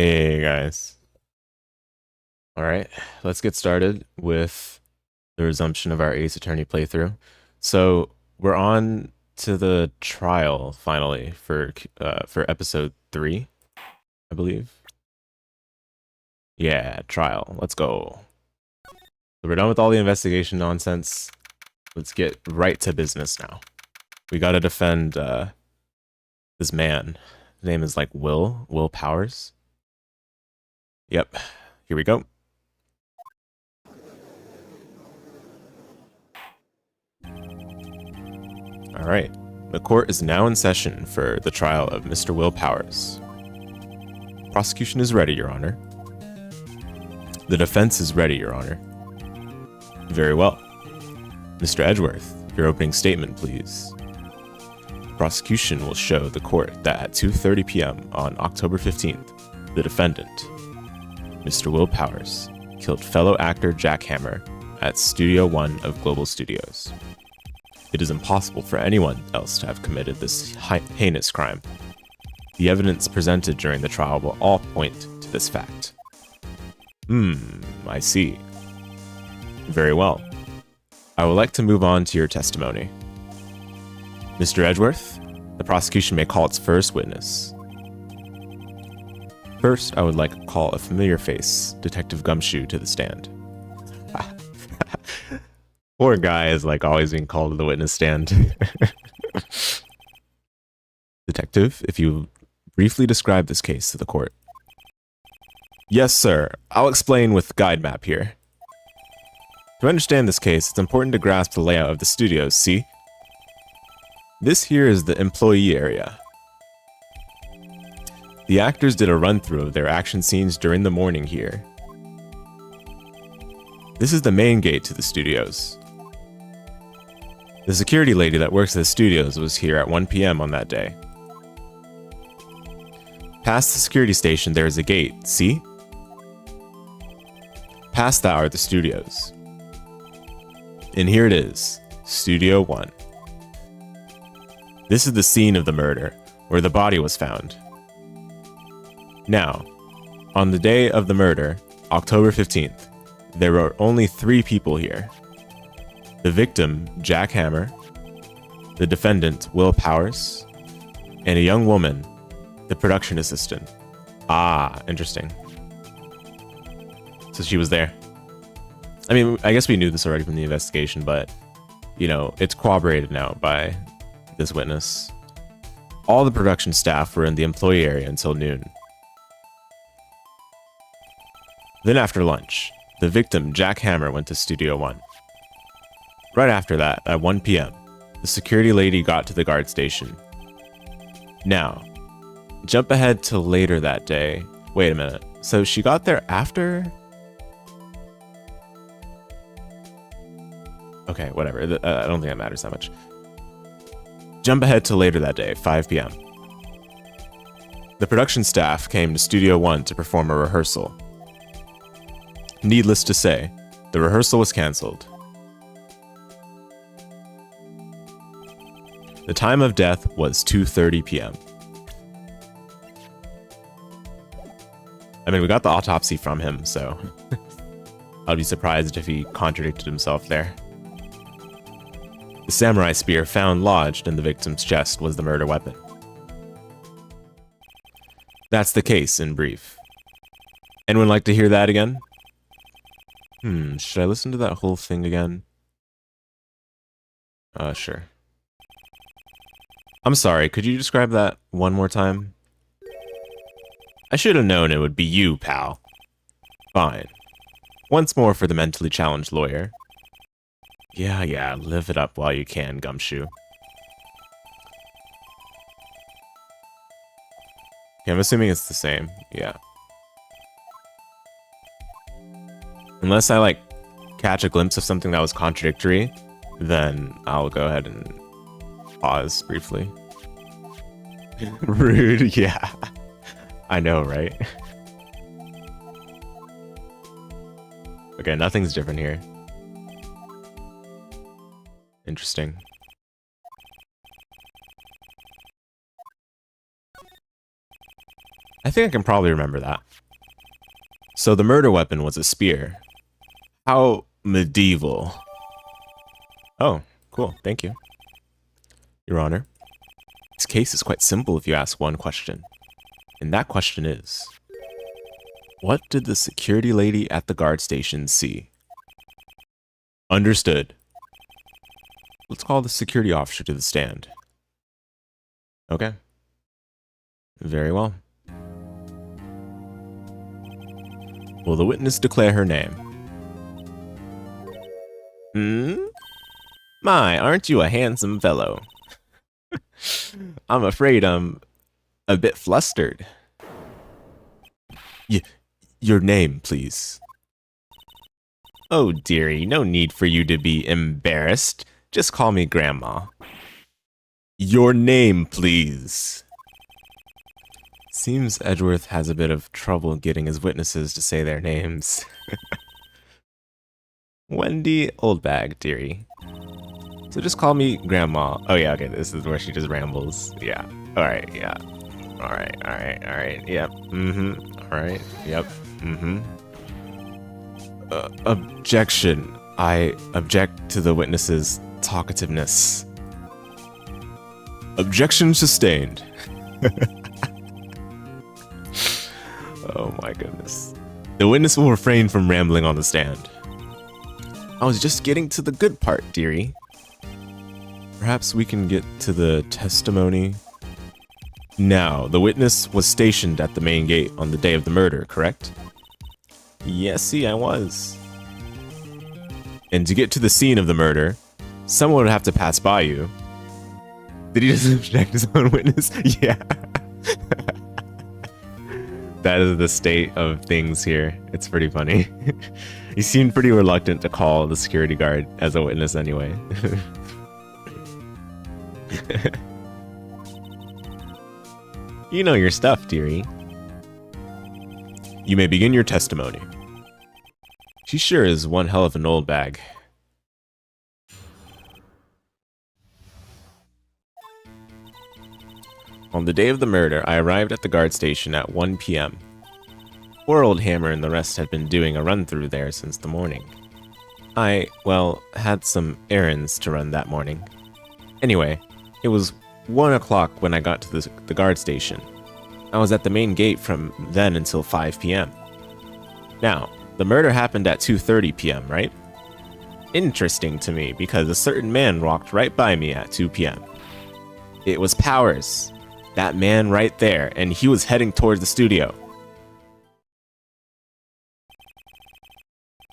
Hey guys. All right, let's get started with the resumption of our Ace Attorney playthrough. So we're on to the trial finally for episode 3, I believe. Yeah, trial. Let's go. So we're done with all the investigation nonsense. Let's get right to business now. We got to defend this man. His name is like Will Powers. Yep. Here we go. All right. The court is now in session for the trial of Mr. Will Powers. Prosecution is ready, Your Honor. The defense is ready, Your Honor. Very well. Mr. Edgeworth, your opening statement, please. Prosecution will show the court that at 2:30 p.m. on October 15th, the defendant, Mr. Will Powers, killed fellow actor Jack Hammer at Studio One of Global Studios. It is impossible for anyone else to have committed this heinous crime. The evidence presented during the trial will all point to this fact. I see. Very well. I would like to move on to your testimony. Mr. Edgeworth, the prosecution may call its first witness. First, I would like to call a familiar face, Detective Gumshoe, to the stand. Poor guy is like always being called to the witness stand. Detective, if you briefly describe this case to the court. Yes, sir. I'll explain with guide map here. To understand this case, it's important to grasp the layout of the studios, see? This here is the employee area. The actors did a run-through of their action scenes during the morning here. This is the main gate to the studios. The security lady that works at the studios was here at 1 p.m. on that day. Past the security station, there is a gate, see? Past that are the studios. And here it is, Studio 1. This is the scene of the murder, where the body was found. Now, on the day of the murder, October 15th, there were only 3 people here. The victim, Jack Hammer, the defendant, Will Powers, and a young woman, the production assistant. Ah, interesting. So she was there. I mean, I guess we knew this already from the investigation, but, you know, it's corroborated now by this witness. All the production staff were in the employee area until noon. Then after lunch, the victim, Jack Hammer, went to Studio 1. Right after that, at 1 p.m., the security lady got to the guard station. Now, jump ahead to later that day. Wait a minute. So she got there after? Okay, whatever. I don't think that matters that much. Jump ahead to later that day, 5 p.m. The production staff came to Studio 1 to perform a rehearsal. Needless to say, the rehearsal was cancelled. The time of death was 2:30 p.m. I mean, we got the autopsy from him, so I'd be surprised if he contradicted himself there. The samurai spear found lodged in the victim's chest was the murder weapon. That's the case in brief. Anyone like to hear that again? Should I listen to that whole thing again? Sure. I'm sorry, could you describe that one more time? I should have known it would be you, pal. Fine. Once more for the mentally challenged lawyer. Yeah, live it up while you can, Gumshoe. Okay, I'm assuming it's the same, yeah. Unless I, like, catch a glimpse of something that was contradictory, then I'll go ahead and pause briefly. Rude, yeah. I know, right? Okay, nothing's different here. Interesting. I think I can probably remember that. So the murder weapon was a spear. How medieval. Oh, cool. Thank you. Your Honor, this case is quite simple if you ask one question. And that question is, what did the security lady at the guard station see? Understood. Let's call the security officer to the stand. Okay. Very well. Will the witness declare her name? My, aren't you a handsome fellow? I'm afraid I'm a bit flustered. Your name, please. Oh, dearie, no need for you to be embarrassed. Just call me Grandma. Your name, please. Seems Edgeworth has a bit of trouble getting his witnesses to say their names. Wendy Oldbag, dearie. So just call me Grandma. Oh yeah, okay, this is where she just rambles. Yeah. Alright, yeah. Alright, yep. Alright, yep. Objection. I object to the witness's talkativeness. Objection sustained. Oh my goodness. The witness will refrain from rambling on the stand. I was just getting to the good part, dearie. Perhaps we can get to the testimony. Now, the witness was stationed at the main gate on the day of the murder, correct? Yes, see, I was. And to get to the scene of the murder, someone would have to pass by you. Did he just object his own witness? Yeah. That is the state of things here. It's pretty funny. He seemed pretty reluctant to call the security guard as a witness anyway. You know your stuff, dearie. You may begin your testimony. She sure is one hell of an old bag. On the day of the murder, I arrived at the guard station at 1 p.m. Poor old Hammer and the rest had been doing a run-through there since the morning. I, well, had some errands to run that morning. Anyway, it was 1 o'clock when I got to the guard station. I was at the main gate from then until 5 p.m. Now, the murder happened at 2:30 p.m., right? Interesting to me, because a certain man walked right by me at 2 p.m. It was Powers. That man right there, and he was heading towards the studio.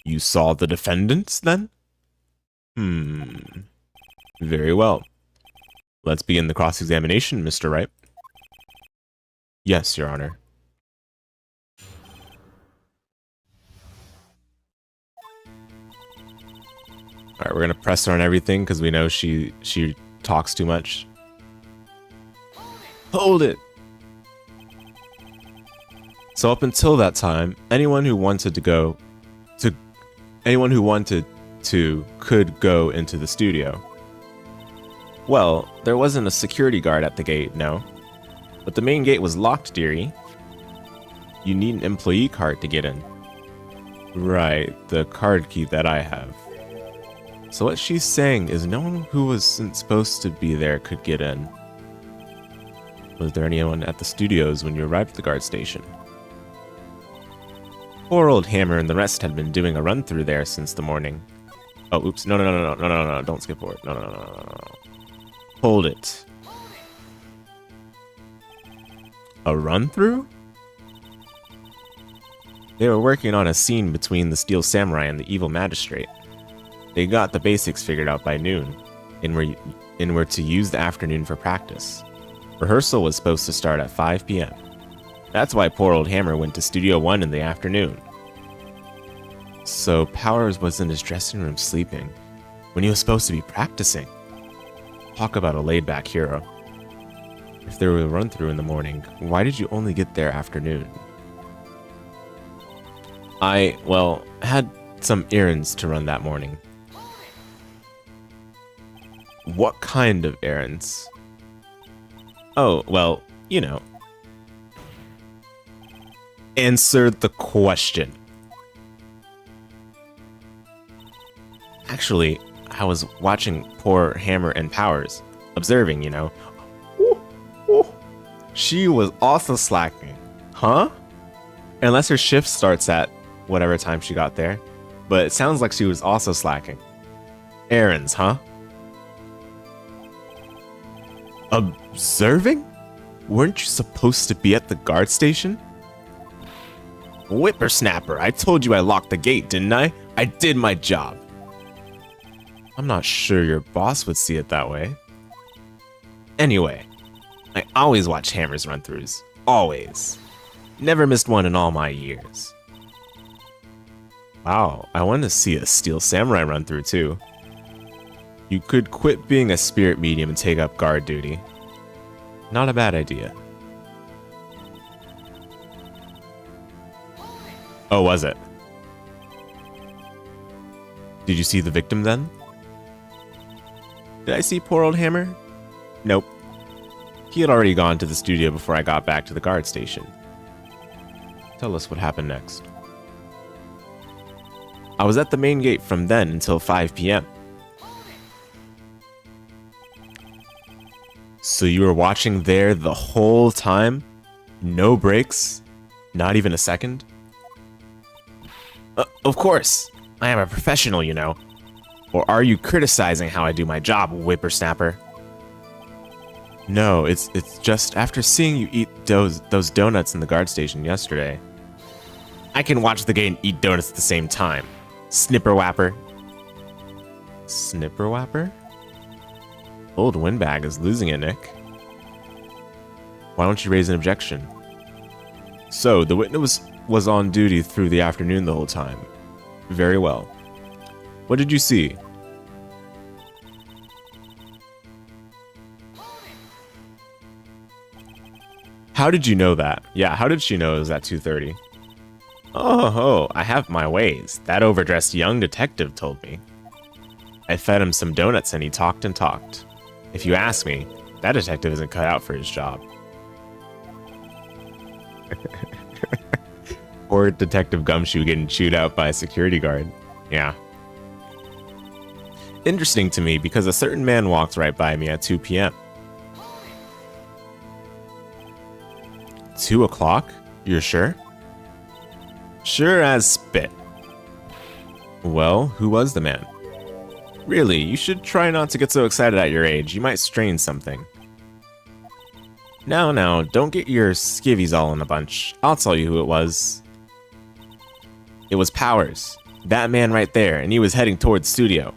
You saw the defendants, then? Very well. Let's begin the cross-examination, Mr. Wright. Yes, Your Honor. Alright, we're gonna press her on everything because we know she talks too much. Hold it! So up until that time, anyone who wanted to could go into the studio. Well, there wasn't a security guard at the gate, no. But the main gate was locked, dearie. You need an employee card to get in. Right, the card key that I have. So what she's saying is no one who wasn't supposed to be there could get in. Was there anyone at the studios when you arrived at the guard station? Poor old Hammer and the rest had been doing a run-through there since the morning. Oh, oops. No, don't skip forward. No. Hold it. A run-through? They were working on a scene between the Steel Samurai and the Evil Magistrate. They got the basics figured out by noon, and were to use the afternoon for practice. Rehearsal was supposed to start at 5 p.m. That's why poor old Hammer went to Studio 1 in the afternoon. So Powers was in his dressing room sleeping, when he was supposed to be practicing. Talk about a laid-back hero. If there were a run-through in the morning, why did you only get there afternoon? I, well, had some errands to run that morning. What kind of errands? Oh, well, you know. Answer the question. Actually, I was watching poor Hammer and Powers, observing, you know. Ooh, ooh. She was also slacking. Huh? Unless her shift starts at whatever time she got there. But it sounds like she was also slacking. Errands, huh? Observing? Weren't you supposed to be at the guard station? Whippersnapper, I told you I locked the gate, didn't I? I did my job. I'm not sure your boss would see it that way. Anyway, I always watch Hammer's run-throughs. Always. Never missed one in all my years. Wow, I want to see a Steel Samurai run-through too. You could quit being a spirit medium and take up guard duty. Not a bad idea. Oh, was it? Did you see the victim then? Did I see poor old Hammer? Nope. He had already gone to the studio before I got back to the guard station. Tell us what happened next. I was at the main gate from then until 5 p.m. So you were watching there the whole time? No breaks? Not even a second? Of course. I am a professional, you know. Or are you criticizing how I do my job, whippersnapper? No, it's just after seeing you eat those donuts in the guard station yesterday. I can watch the game and eat donuts at the same time. Snipperwapper. Snipperwapper? Old Windbag is losing it, Nick. Why don't you raise an objection? So, the witness was on duty through the afternoon the whole time. Very well. What did you see? How did you know that? Yeah, how did she know it was at 2:30? Oh, I have my ways. That overdressed young detective told me. I fed him some donuts and he talked and talked. If you ask me, that detective isn't cut out for his job. Poor Detective Gumshoe getting chewed out by a security guard. Yeah. Interesting to me because a certain man walked right by me at 2 p.m. 2 o'clock? You're sure? Sure as spit. Well, who was the man? Really, you should try not to get so excited at your age. You might strain something. Now, don't get your skivvies all in a bunch. I'll tell you who it was. It was Powers. That man right there, and he was heading toward the studio.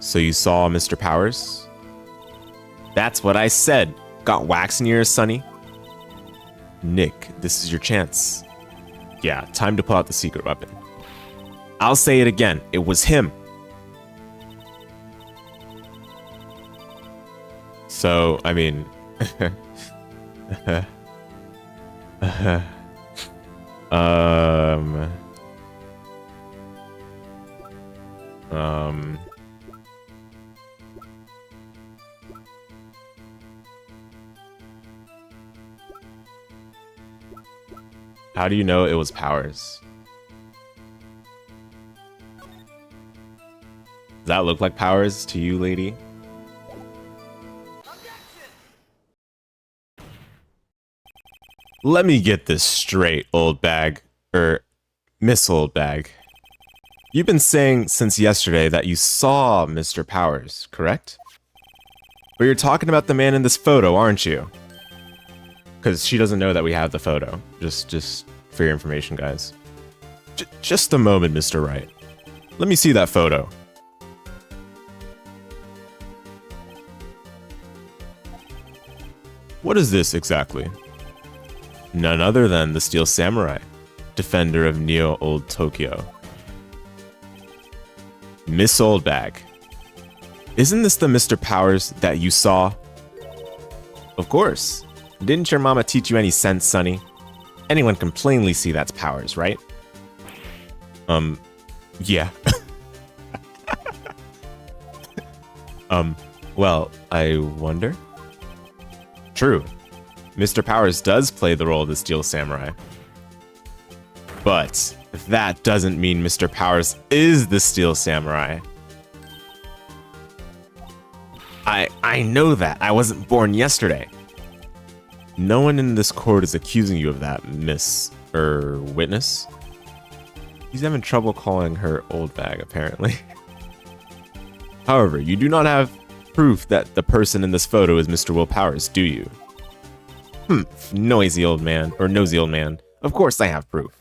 So you saw Mr. Powers? That's what I said. Got wax in your ears, Sonny? Nick, this is your chance. Yeah, time to pull out the secret weapon. I'll say it again. It was him. So, I mean... How do you know it was Powers? Does that look like Powers to you, lady? Let me get this straight, old bag. Miss Old Bag. You've been saying since yesterday that you saw Mr. Powers, correct? But you're talking about the man in this photo, aren't you? Because she doesn't know that we have the photo. Just for your information, guys. Just a moment, Mr. Wright. Let me see that photo. What is this exactly? None other than the Steel Samurai, defender of Neo Old Tokyo. Miss Old Bag. Isn't this the Mr. Powers that you saw? Of course. Didn't your mama teach you any sense, Sonny? Anyone can plainly see that's Powers, right? Yeah. Well, I wonder? True. Mr. Powers does play the role of the Steel Samurai. But that doesn't mean Mr. Powers is the Steel Samurai. I know that. I wasn't born yesterday. No one in this court is accusing you of that, witness. He's having trouble calling her old bag, apparently. However, you do not have proof that the person in this photo is Mr. Will Powers, do you? Noisy old man, or nosy old man. Of course I have proof.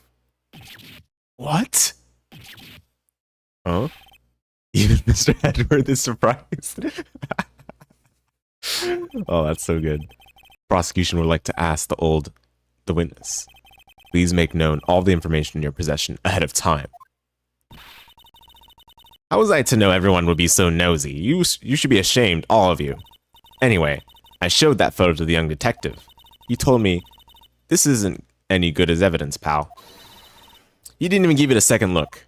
What? Huh? Even Mr. Edward is surprised. Oh, that's so good. Prosecution would like to ask the witness. Please make known all the information in your possession ahead of time. How was I to know everyone would be so nosy? You should be ashamed, all of you. Anyway, I showed that photo to the young detective. He told me, this isn't any good as evidence, pal. He didn't even give it a second look.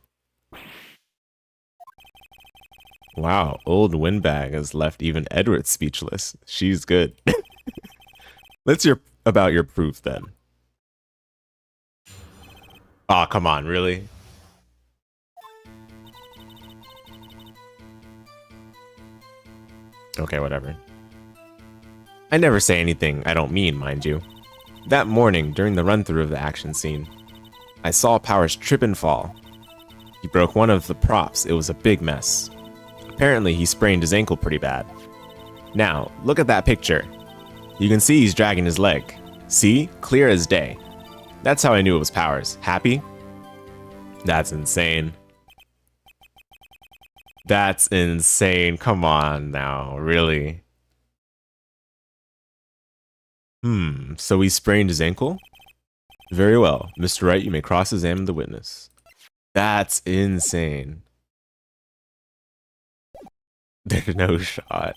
Wow, old windbag has left even Edward speechless. She's good. Let's hear about your proof then. Aw, come on, really? Okay, whatever. I never say anything I don't mean, mind you. That morning, during the run-through of the action scene, I saw Powers trip and fall. He broke one of the props. It was a big mess. Apparently, he sprained his ankle pretty bad. Now, look at that picture. You can see he's dragging his leg. See? Clear as day. That's how I knew it was Powers. Happy? That's insane. That's insane. Come on now, really? So he sprained his ankle? Very well. Mr. Wright, you may cross-examine the witness. That's insane. There's no shot.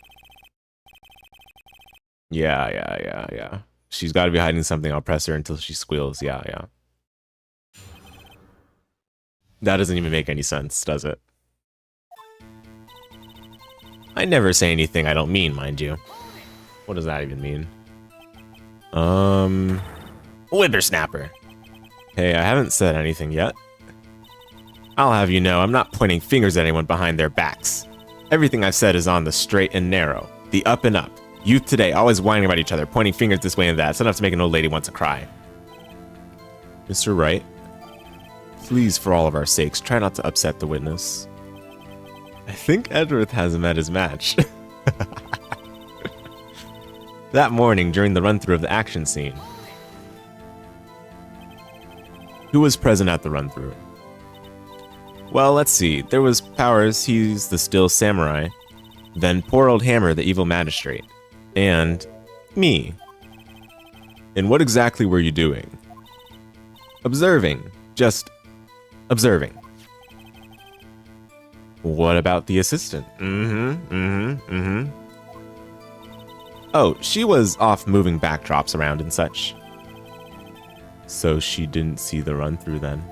Yeah. She's got to be hiding something. I'll press her until she squeals. Yeah. That doesn't even make any sense, does it? I never say anything I don't mean, mind you. What does that even mean? Whippersnapper. Hey, I haven't said anything yet. I'll have you know, I'm not pointing fingers at anyone behind their backs. Everything I've said is on the straight and narrow, the up and up. Youth today, always whining about each other, pointing fingers this way and that. It's enough to make an old lady want to cry. Mr. Wright, please, for all of our sakes, try not to upset the witness. I think Edward has met his match. That morning, during the run-through of the action scene. Who was present at the run-through? Well, let's see. There was Powers, he's the Steel Samurai. Then poor old Hammer, the evil magistrate. And me. And what exactly were you doing? Observing. Just observing. What about the assistant? Oh, she was off moving backdrops around and such. So she didn't see the run-through then.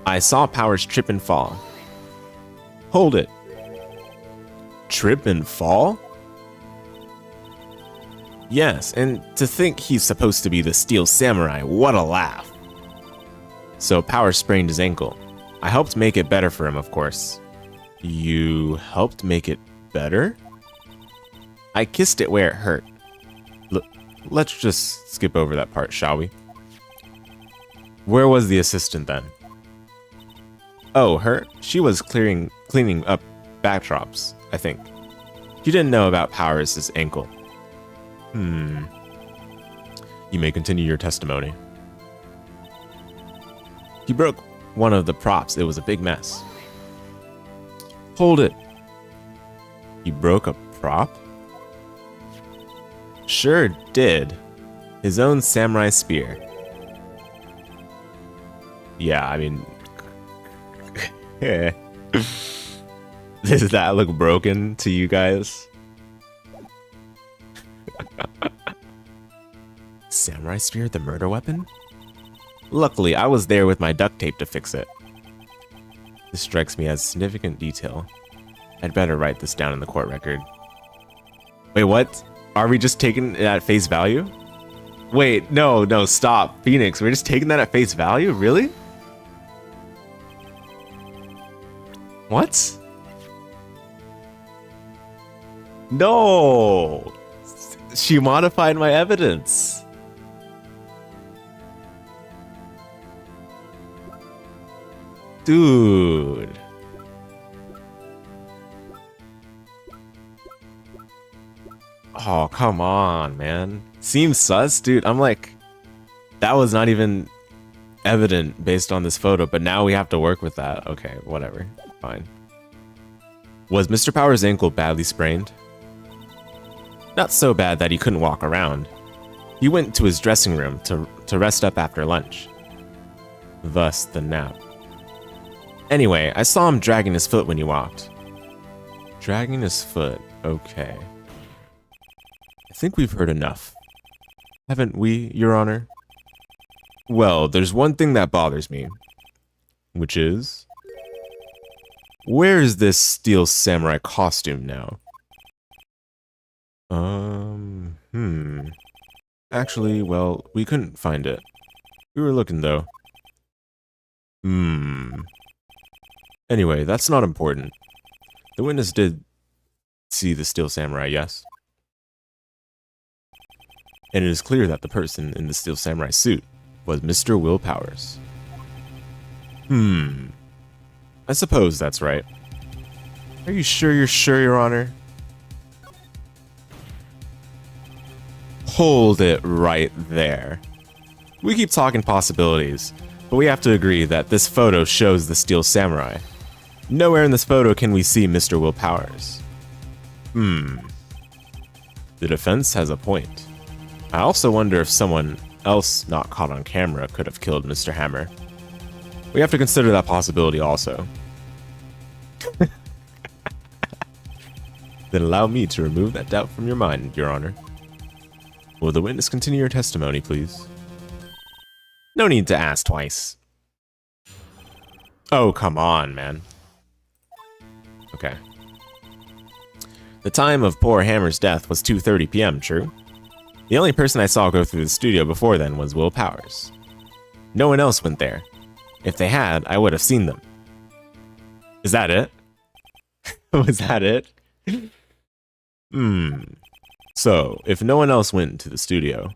I saw Powers trip and fall. Hold it. Trip and fall? Yes, and to think he's supposed to be the Steel Samurai, what a laugh. So Powers sprained his ankle. I helped make it better for him, of course. You helped make it better? I kissed it where it hurt. Let's just skip over that part, shall we? Where was the assistant then? Oh, her? She was cleaning up backdrops, I think. She didn't know about Powers' ankle. You may continue your testimony. He broke one of the props. It was a big mess. Hold it. He broke a prop? Sure did. His own samurai spear. Yeah, I mean... Does that look broken to you guys? Samurai spear, the murder weapon? Luckily, I was there with my duct tape to fix it. This strikes me as significant detail. I'd better write this down in the court record. Wait, what? Are we just taking it at face value? Wait, no, stop. Phoenix, we're just taking that at face value? Really? What? No! She modified my evidence. Dude. Oh, come on, man. Seems sus, dude. I'm like, that was not even evident based on this photo, but now we have to work with that. Okay, whatever. Fine. Was Mr. Powers' ankle badly sprained? Not so bad that he couldn't walk around. He went to his dressing room to rest up after lunch. Thus, the nap. Anyway, I saw him dragging his foot when he walked. Dragging his foot, okay. I think we've heard enough. Haven't we, Your Honor? Well, there's one thing that bothers me. Which is... where is this steel samurai costume now? Actually, well, we couldn't find it. We were looking, though. Anyway, that's not important. The witness did see the steel samurai, yes? And it is clear that the person in the steel samurai suit was Mr. Will Powers. I suppose that's right. Are you sure you're sure, Your Honor? Hold it right there. We keep talking possibilities, but we have to agree that this photo shows the steel samurai. Nowhere in this photo can we see Mr. Will Powers. The defense has a point. I also wonder if someone else not caught on camera could have killed Mr. Hammer. We have to consider that possibility also. Then allow me to remove that doubt from your mind, Your Honor. Will the witness continue your testimony, please? No need to ask twice. Oh, come on, man. Okay. The time of poor Hammer's death was 2:30 p.m., true? The only person I saw go through the studio before then was Will Powers. No one else went there. If they had, I would have seen them. Is that it? Was that it? So, if no one else went to the studio,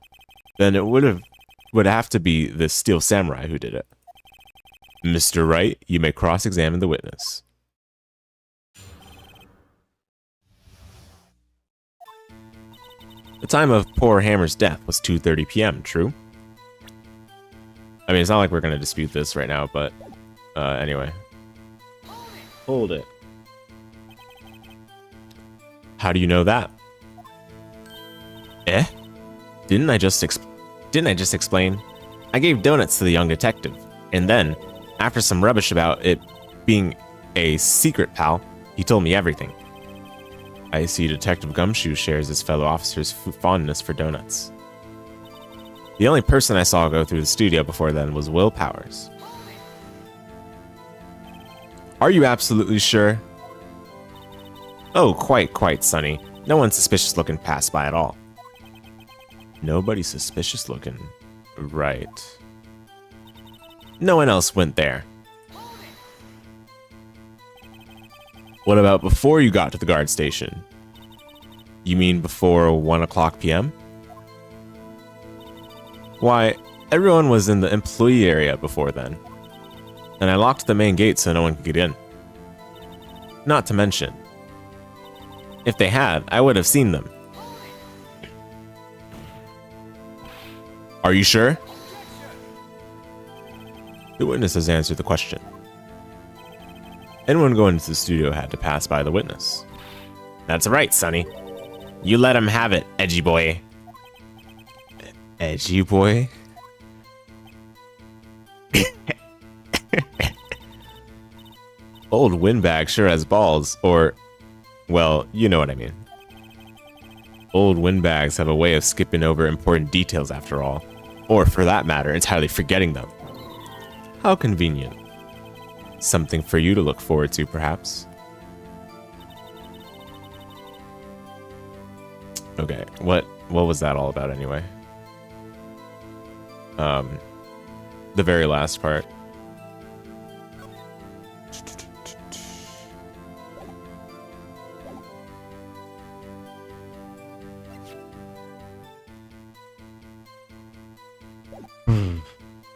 then it would have to be the steel samurai who did it. Mr. Wright, you may cross-examine the witness. The time of poor Hammer's death was 2:30 p.m., true? I mean, it's not like we're going to dispute this right now, but anyway. Hold it. How do you know that? Eh? Didn't I just explain? I gave donuts to the young detective, and then, after some rubbish about it being a secret, pal, he told me everything. I see Detective Gumshoe shares his fellow officer's fondness for donuts. The only person I saw go through the studio before then was Will Powers. Are you absolutely sure? Oh, quite, Sonny. No one suspicious looking passed by at all. Nobody suspicious looking. Right. No one else went there. What about before you got to the guard station? You mean before 1 o'clock p.m.? Why, everyone was in the employee area before then. And I locked the main gate so no one could get in. Not to mention, if they had, I would have seen them. Are you sure? The witness has answered the question. Anyone going into the studio had to pass by the witness. That's right, Sonny. You let him have it, edgy boy. Edgy boy? Old windbag sure has balls, or... well, you know what I mean. Old windbags have a way of skipping over important details after all. Or, for that matter, entirely forgetting them. How convenient. Something for you to look forward to, perhaps. Okay, what was that all about anyway? The very last part.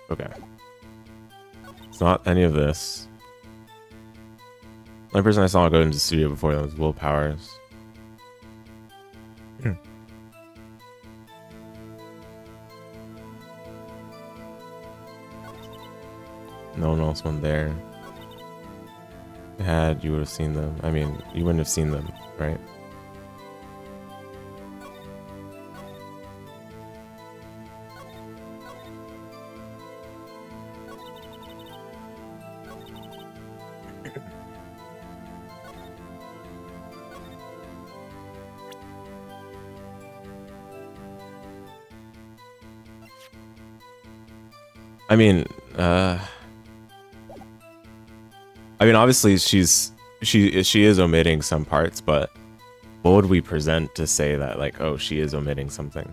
Okay. It's not any of this. The only person I saw go into the studio before that was Will Powers. No one else went there. If you had, you would have seen them. I mean, you wouldn't have seen them, right? I mean, obviously she is omitting some parts, but what would we present to say that, like, oh, she is omitting something?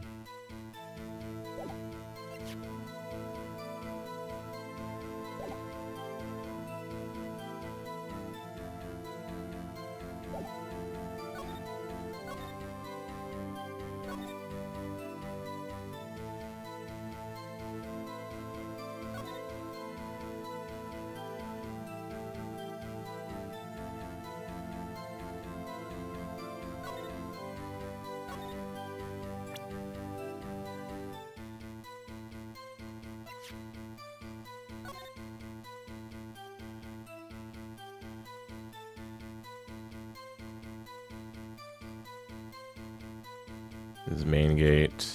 This is main gate.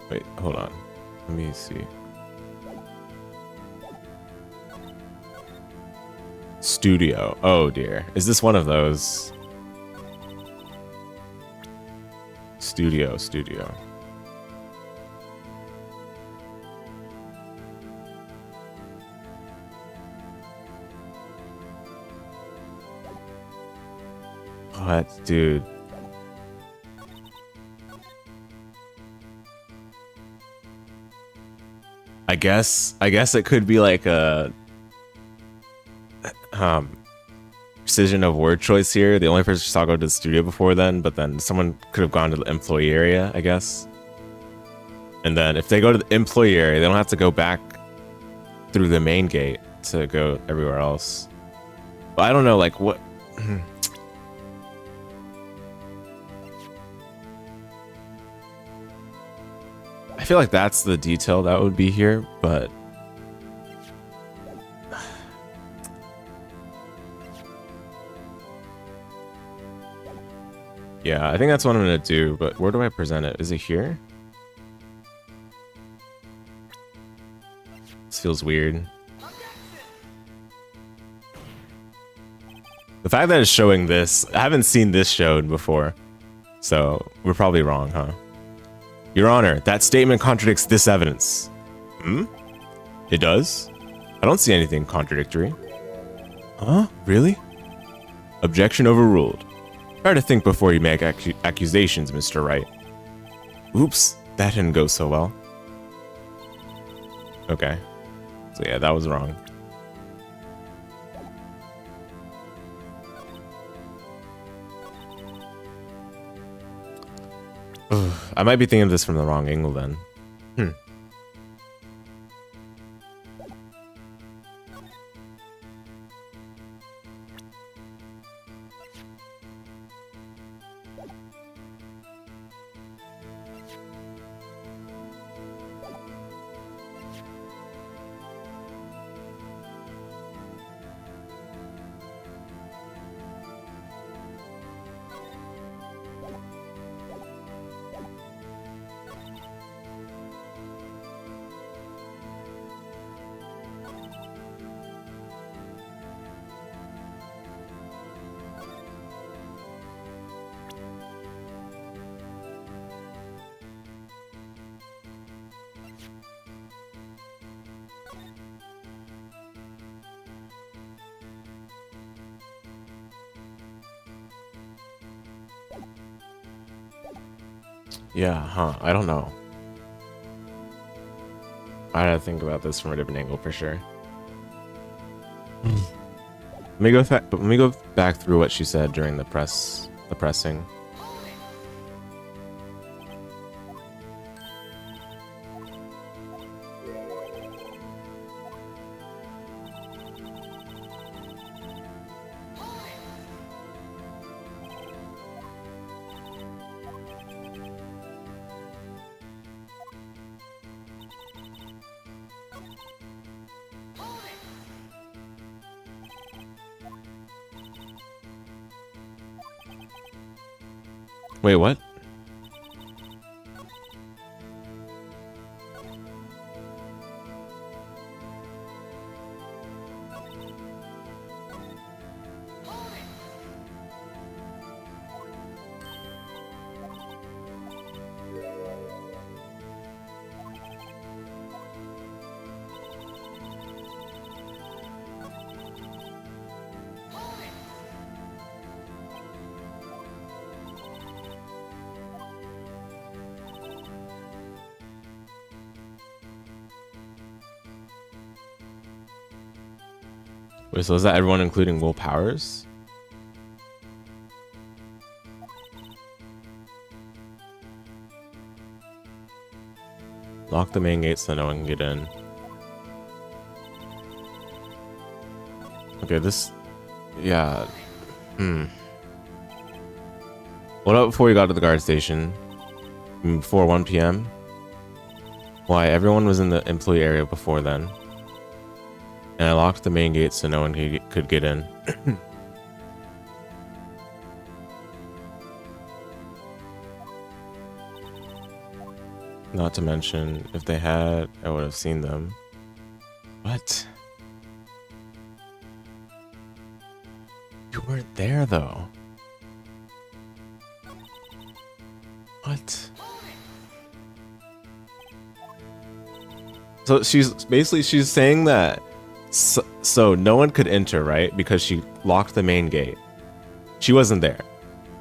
Wait, hold on. Let me see. Studio. Oh dear. Is this one of those? Studio. What, dude? I guess it could be like a precision of word choice here. The only person saw go to the studio before then, but then someone could have gone to the employee area, I guess. And then if they go to the employee area, they don't have to go back through the main gate to go everywhere else. But I don't know, like, what... I feel like that's the detail that would be here, but... yeah, I think that's what I'm gonna do, but where do I present it? Is it here? This feels weird. The fact that it's showing this, I haven't seen this shown before, so we're probably wrong, huh? Your Honor, that statement contradicts this evidence. Hmm? It does? I don't see anything contradictory. Huh? Really? Objection overruled. Try to think before you make accusations, Mr. Wright. Oops, that didn't go so well. Okay. So yeah, that was wrong. I might be thinking of this from the wrong angle then. Yeah, huh? I don't know. I gotta think about this from a different angle for sure. Let me go back through what she said during the pressing. Wait, what? Wait, so is that everyone including Will Powers? Lock the main gate so no one can get in. Okay, this... Yeah. What up before we got to the guard station? Before 1 p.m.? Why, everyone was in the employee area before then. And I locked the main gate so no one could get in. Not to mention, if they had, I would have seen them. What? You weren't there, though. What? So she's saying that so no one could enter, right? Because she locked the main gate. She wasn't there.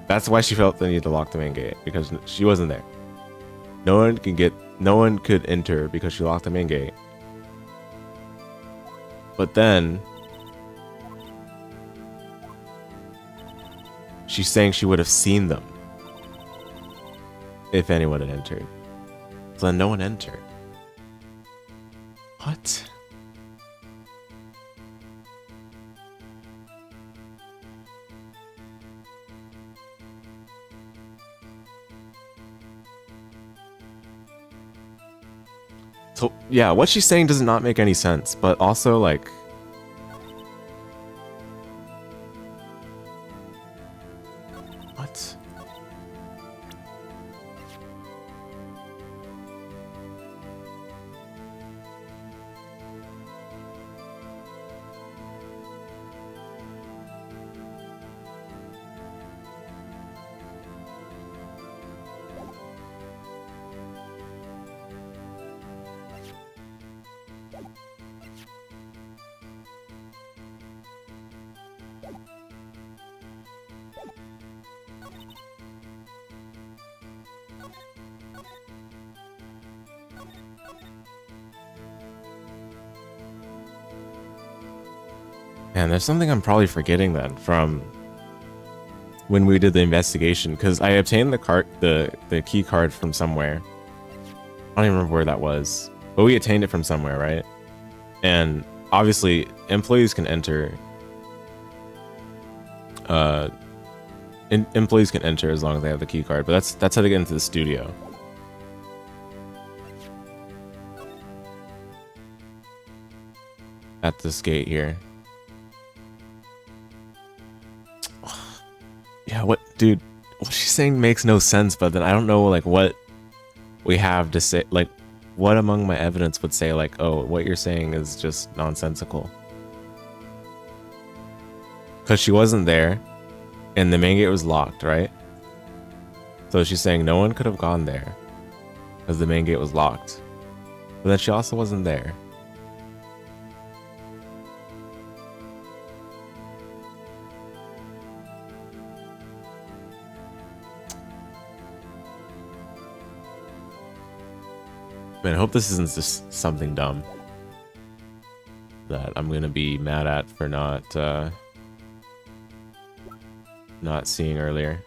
That's why she felt the need to lock the main gate, because she wasn't there. No one could enter because she locked the main gate. But then she's saying she would have seen them if anyone had entered. So then no one entered. What? So yeah, what she's saying does not make any sense, but also like... What? Man, there's something I'm probably forgetting then from when we did the investigation, because I obtained the key card from somewhere. I don't even remember where that was, but we obtained it from somewhere, right? And obviously, employees can enter. Employees can enter as long as they have the key card, but that's how they get into the studio. At this gate here. Yeah, what, dude? What she's saying makes no sense, but then I don't know, like, what we have to say. Like, what among my evidence would say, like, oh, what you're saying is just nonsensical? Because she wasn't there, and the main gate was locked, right? So she's saying no one could have gone there, because the main gate was locked. But then she also wasn't there. Man, I hope this isn't just something dumb that I'm gonna be mad at for not seeing earlier.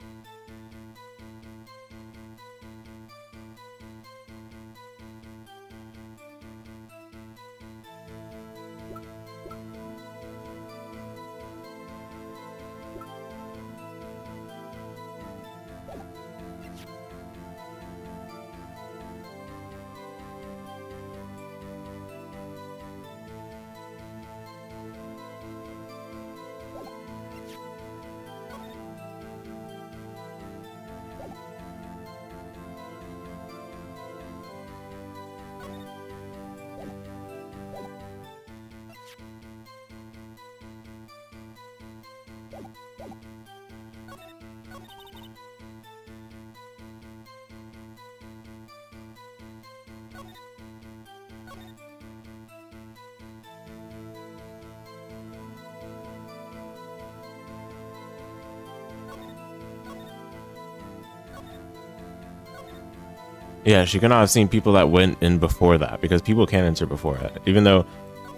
Yeah, she cannot have seen people that went in before that, because people can enter before that. Even though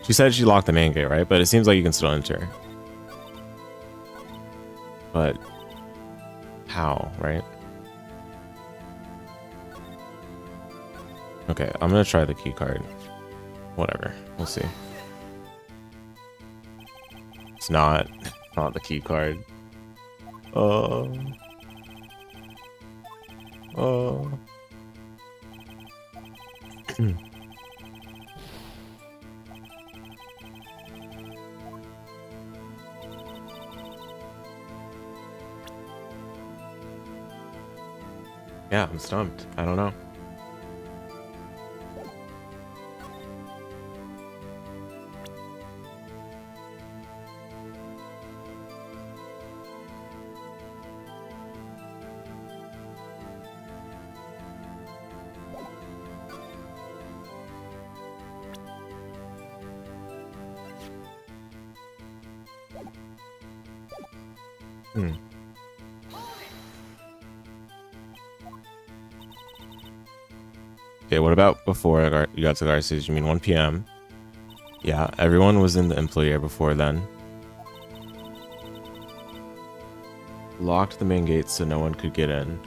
she said she locked the main gate, right? But it seems like you can still enter. But how, right? Okay, I'm gonna try the key card. Whatever, we'll see. It's not the key card. Oh. Yeah, I'm stumped. I don't know. Okay, what about before you got to Garcia's? You mean 1 p.m.? Yeah, everyone was in the employer before then. Locked the main gate so no one could get in.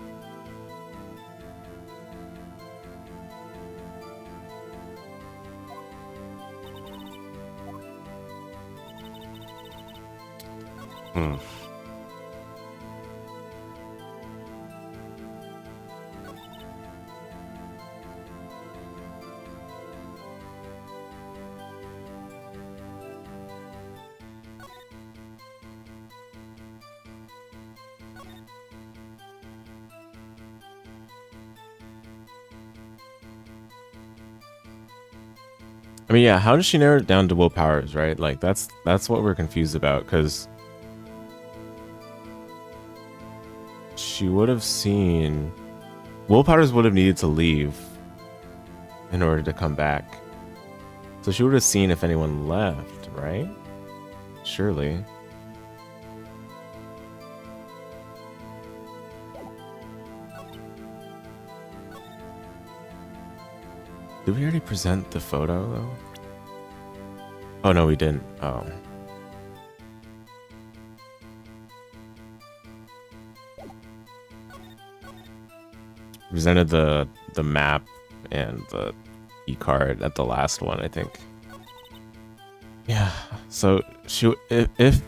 I mean, yeah, how does she narrow it down to willpowers, right? Like, that's what we're confused about, because she would have seen... Willpowers would have needed to leave in order to come back. So she would have seen if anyone left, right? Surely. Did we already present the photo, though? Oh, no, we didn't. Oh. Presented the map and the e-card at the last one, I think. Yeah, so if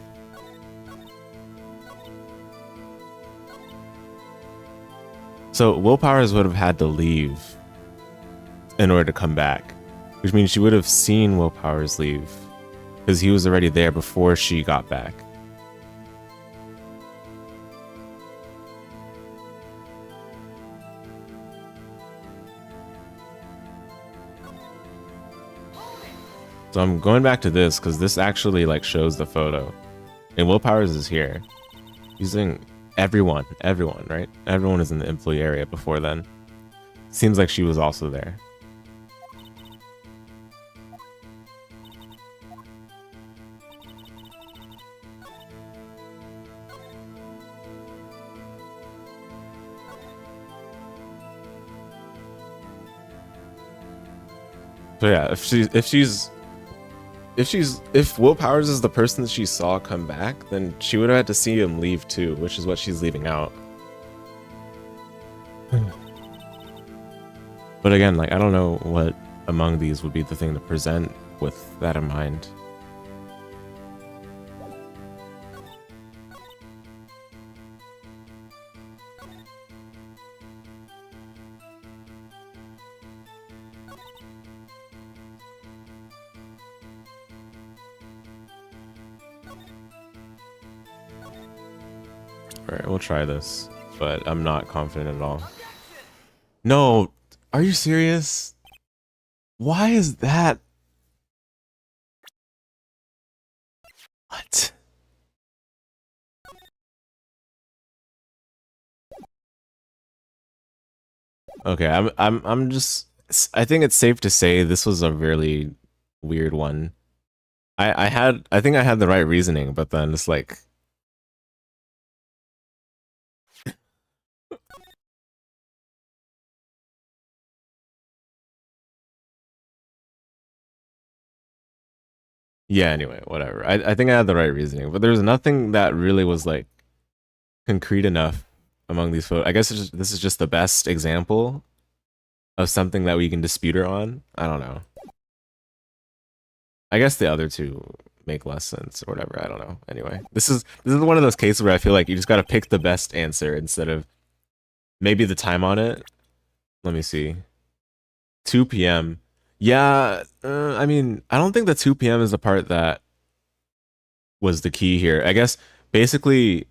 so willpowers would have had to leave in order to come back, which means she would have seen willpowers leave because he was already there before she got back. So I'm going back to this because this actually like shows the photo, and willpowers is here using everyone, right? Everyone is in the employee area before then. Seems like she was also there. So yeah, if Will Powers is the person that she saw come back, then she would have had to see him leave too, which is what she's leaving out. But again, like, I don't know what among these would be the thing to present with that in mind. Alright, we'll try this, but I'm not confident at all. No, are you serious? Why is that? What? Okay, I'm just, I think it's safe to say this was a really weird one. I think I had the right reasoning, but then it's like, yeah, anyway, whatever. I think I had the right reasoning, but there's nothing that really was like concrete enough among these photos. I guess this is just the best example of something that we can dispute her on. I don't know. I guess the other two make less sense or whatever. I don't know. Anyway, this is one of those cases where I feel like you just got to pick the best answer instead of maybe the time on it. Let me see. 2 p.m. Yeah, I mean, I don't think the 2 p.m. is the part that was the key here. I guess basically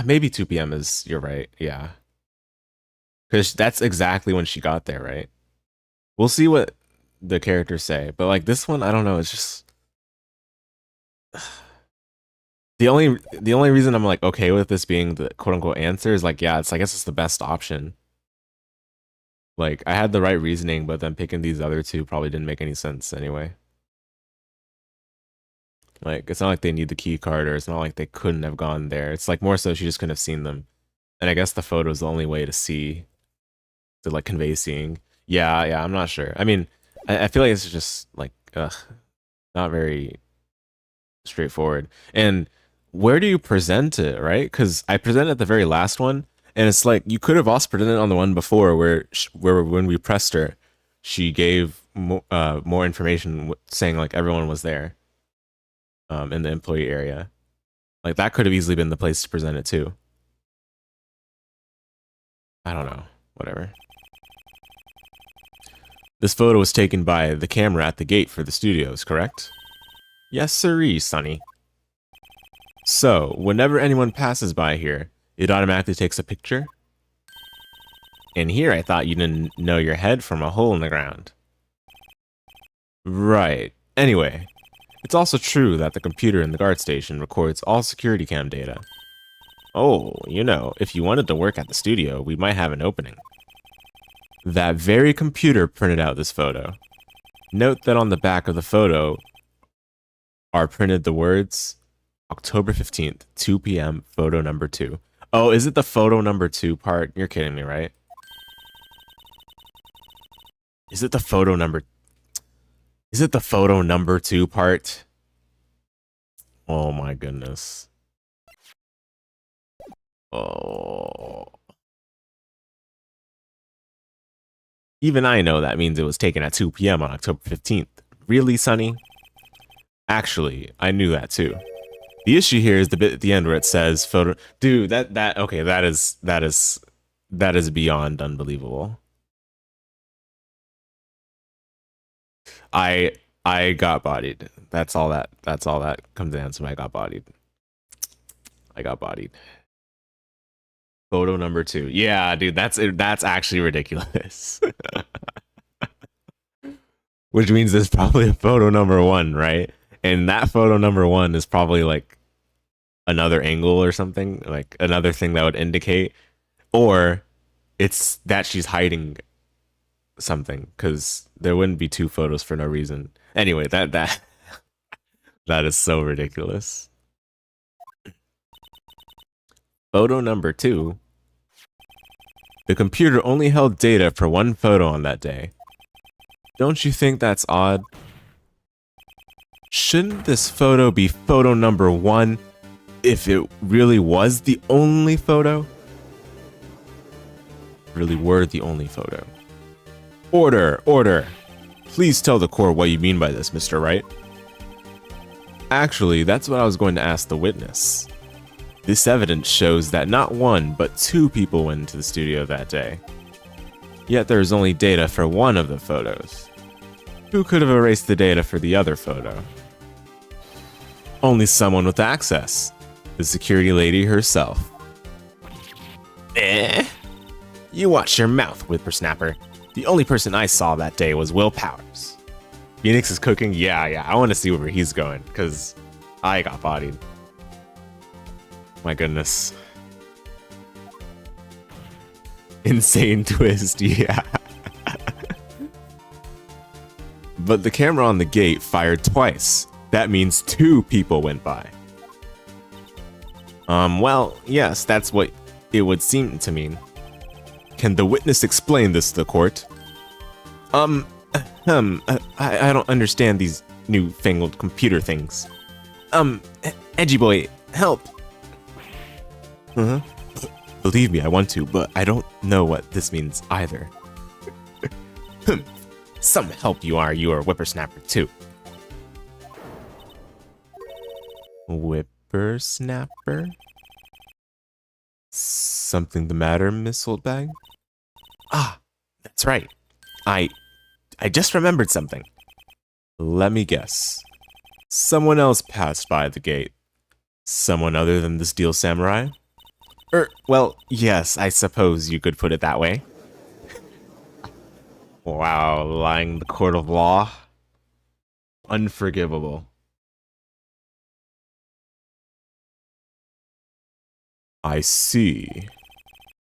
maybe 2 p.m. is, you're right. Yeah. Because that's exactly when she got there, right? We'll see what the characters say. But like this one, I don't know. It's just the only reason I'm like okay with this being the quote unquote answer is like, yeah, I guess it's the best option. Like I had the right reasoning, but then picking these other two probably didn't make any sense anyway. Like it's not like they need the key card, or it's not like they couldn't have gone there. It's like more so she just couldn't have seen them. And I guess the photo is the only way to like convey seeing. Yeah, I'm not sure. I mean, I feel like it's just like not very straightforward. And where do you present it, right? Because I presented the very last one, and it's like you could have also presented on the one before where when we pressed her, she gave more information saying like everyone was there in the employee area. Like that could have easily been the place to present it too. I don't know. Whatever. This photo was taken by the camera at the gate for the studios, correct? Yes, sirree, Sonny. So, whenever anyone passes by here, it automatically takes a picture? And here I thought you didn't know your head from a hole in the ground. Right. Anyway, it's also true that the computer in the guard station records all security cam data. Oh, you know, if you wanted to work at the studio, we might have an opening. That very computer printed out this photo. Note that on the back of the photo are printed the words October 15th, 2 p.m., photo number 2. Oh, is it the photo number 2 part? You're kidding me, right? Is it the photo number 2 part? Oh my goodness. Oh. Even I know that means it was taken at 2 p.m. on October 15th. Really, Sonny? Actually, I knew that too. The issue here is the bit at the end where it says photo. Dude, okay, that is beyond unbelievable. I got bodied. That's all that comes down to. I got bodied. Photo number 2. Yeah, dude, that's actually ridiculous. Which means there's probably a photo number 1, right? And that photo number 1 is probably like another angle or something, like another thing that would indicate, or it's that she's hiding something, because there wouldn't be 2 photos for no reason. Anyway, that is so ridiculous. Photo number 2. The computer only held data for 1 photo on that day. Don't you think that's odd? Shouldn't this photo be photo number 1 if it really was the only photo? Really were the only photo. Order, order. Please tell the court what you mean by this, Mr. Wright. Actually, that's what I was going to ask the witness. This evidence shows that not 1, but 2 people went into the studio that day. Yet there is only data for 1 of the photos. Who could have erased the data for the other photo? Only someone with access. The security lady herself. You watch your mouth, whippersnapper. The only person I saw that day was Will Powers. Phoenix is cooking? Yeah, I want to see where he's going, because I got bodied. My goodness. Insane twist, yeah. But the camera on the gate fired twice. That means 2 people went by. Well, yes, that's what it would seem to mean. Can the witness explain this to the court? I don't understand these newfangled computer things. Edgy boy, help! Believe me, I want to, but I don't know what this means either. Some help you are whippersnapper too. Whippersnapper? Something the matter, Miss Oldbag? Ah, that's right. I just remembered something. Let me guess. Someone else passed by the gate. Someone other than the Steel Samurai? Well, yes, I suppose you could put it that way. Wow, lying in the court of law? Unforgivable. I see.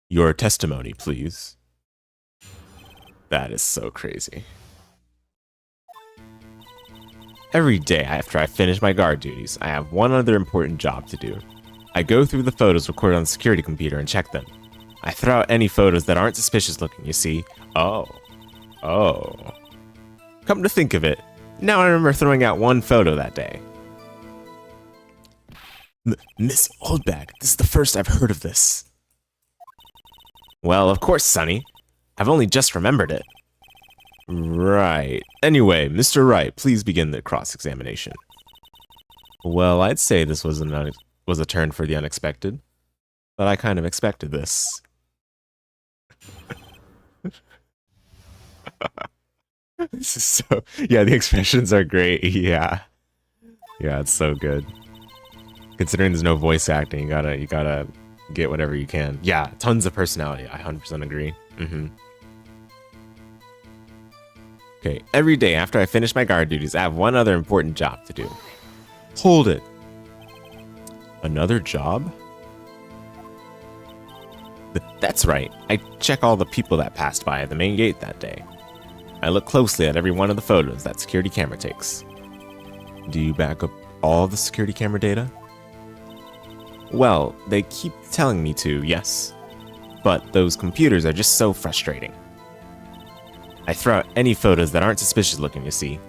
Your testimony, please. That is so crazy. Every day after I finish my guard duties, I have one other important job to do. I go through the photos recorded on the security computer and check them. I throw out any photos that aren't suspicious looking, you see. Oh. Come to think of it, now I remember throwing out one photo that day. Miss Oldbag, this is the first I've heard of this. Well, of course, Sonny. I've only just remembered it. Right. Anyway, Mr. Wright, please begin the cross-examination. Well, I'd say this was a turn for the unexpected, but I kind of expected this. This is so... Yeah, the expressions are great. Yeah, it's so good. Considering there's no voice acting, you gotta get whatever you can. Yeah, tons of personality. I 100% agree. Okay, every day after I finish my guard duties, I have one other important job to do. Hold it. Another job? That's right. I check all the people that passed by at the main gate that day. I look closely at every one of the photos that security camera takes. Do you back up all the security camera data? Well, they keep telling me to, yes. But those computers are just so frustrating. I throw out any photos that aren't suspicious looking, you see.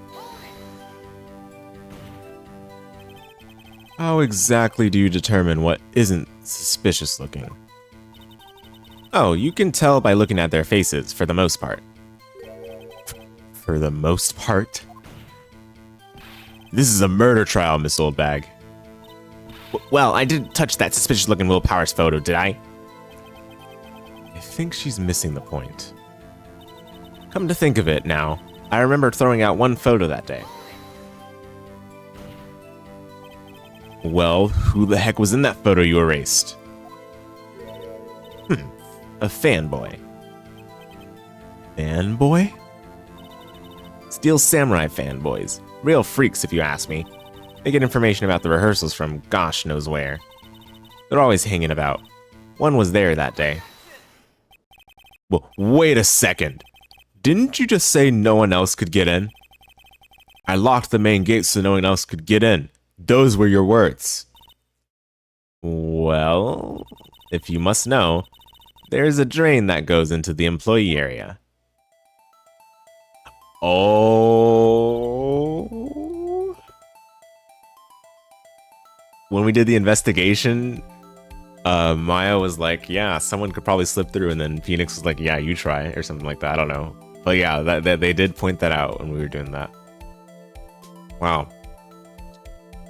How exactly do you determine what isn't suspicious looking? Oh, you can tell by looking at their faces, for the most part. For the most part? This is a murder trial, Miss Oldbag. Well, I didn't touch that suspicious-looking Will Powers photo, did I? I think she's missing the point. Come to think of it now, I remember throwing out one photo that day. Well, who the heck was in that photo you erased? A fanboy. Fanboy? Steel Samurai fanboys. Real freaks, if you ask me. They get information about the rehearsals from gosh knows where. They're always hanging about. One was there that day. Well, wait a second. Didn't you just say no one else could get in? I locked the main gate so no one else could get in. Those were your words. Well, if you must know, there's a drain that goes into the employee area. Oh. When we did the investigation, Maya was like, yeah, someone could probably slip through, and then Phoenix was like, yeah, you try, or something like that. I don't know. But yeah, that they did point that out when we were doing that. Wow.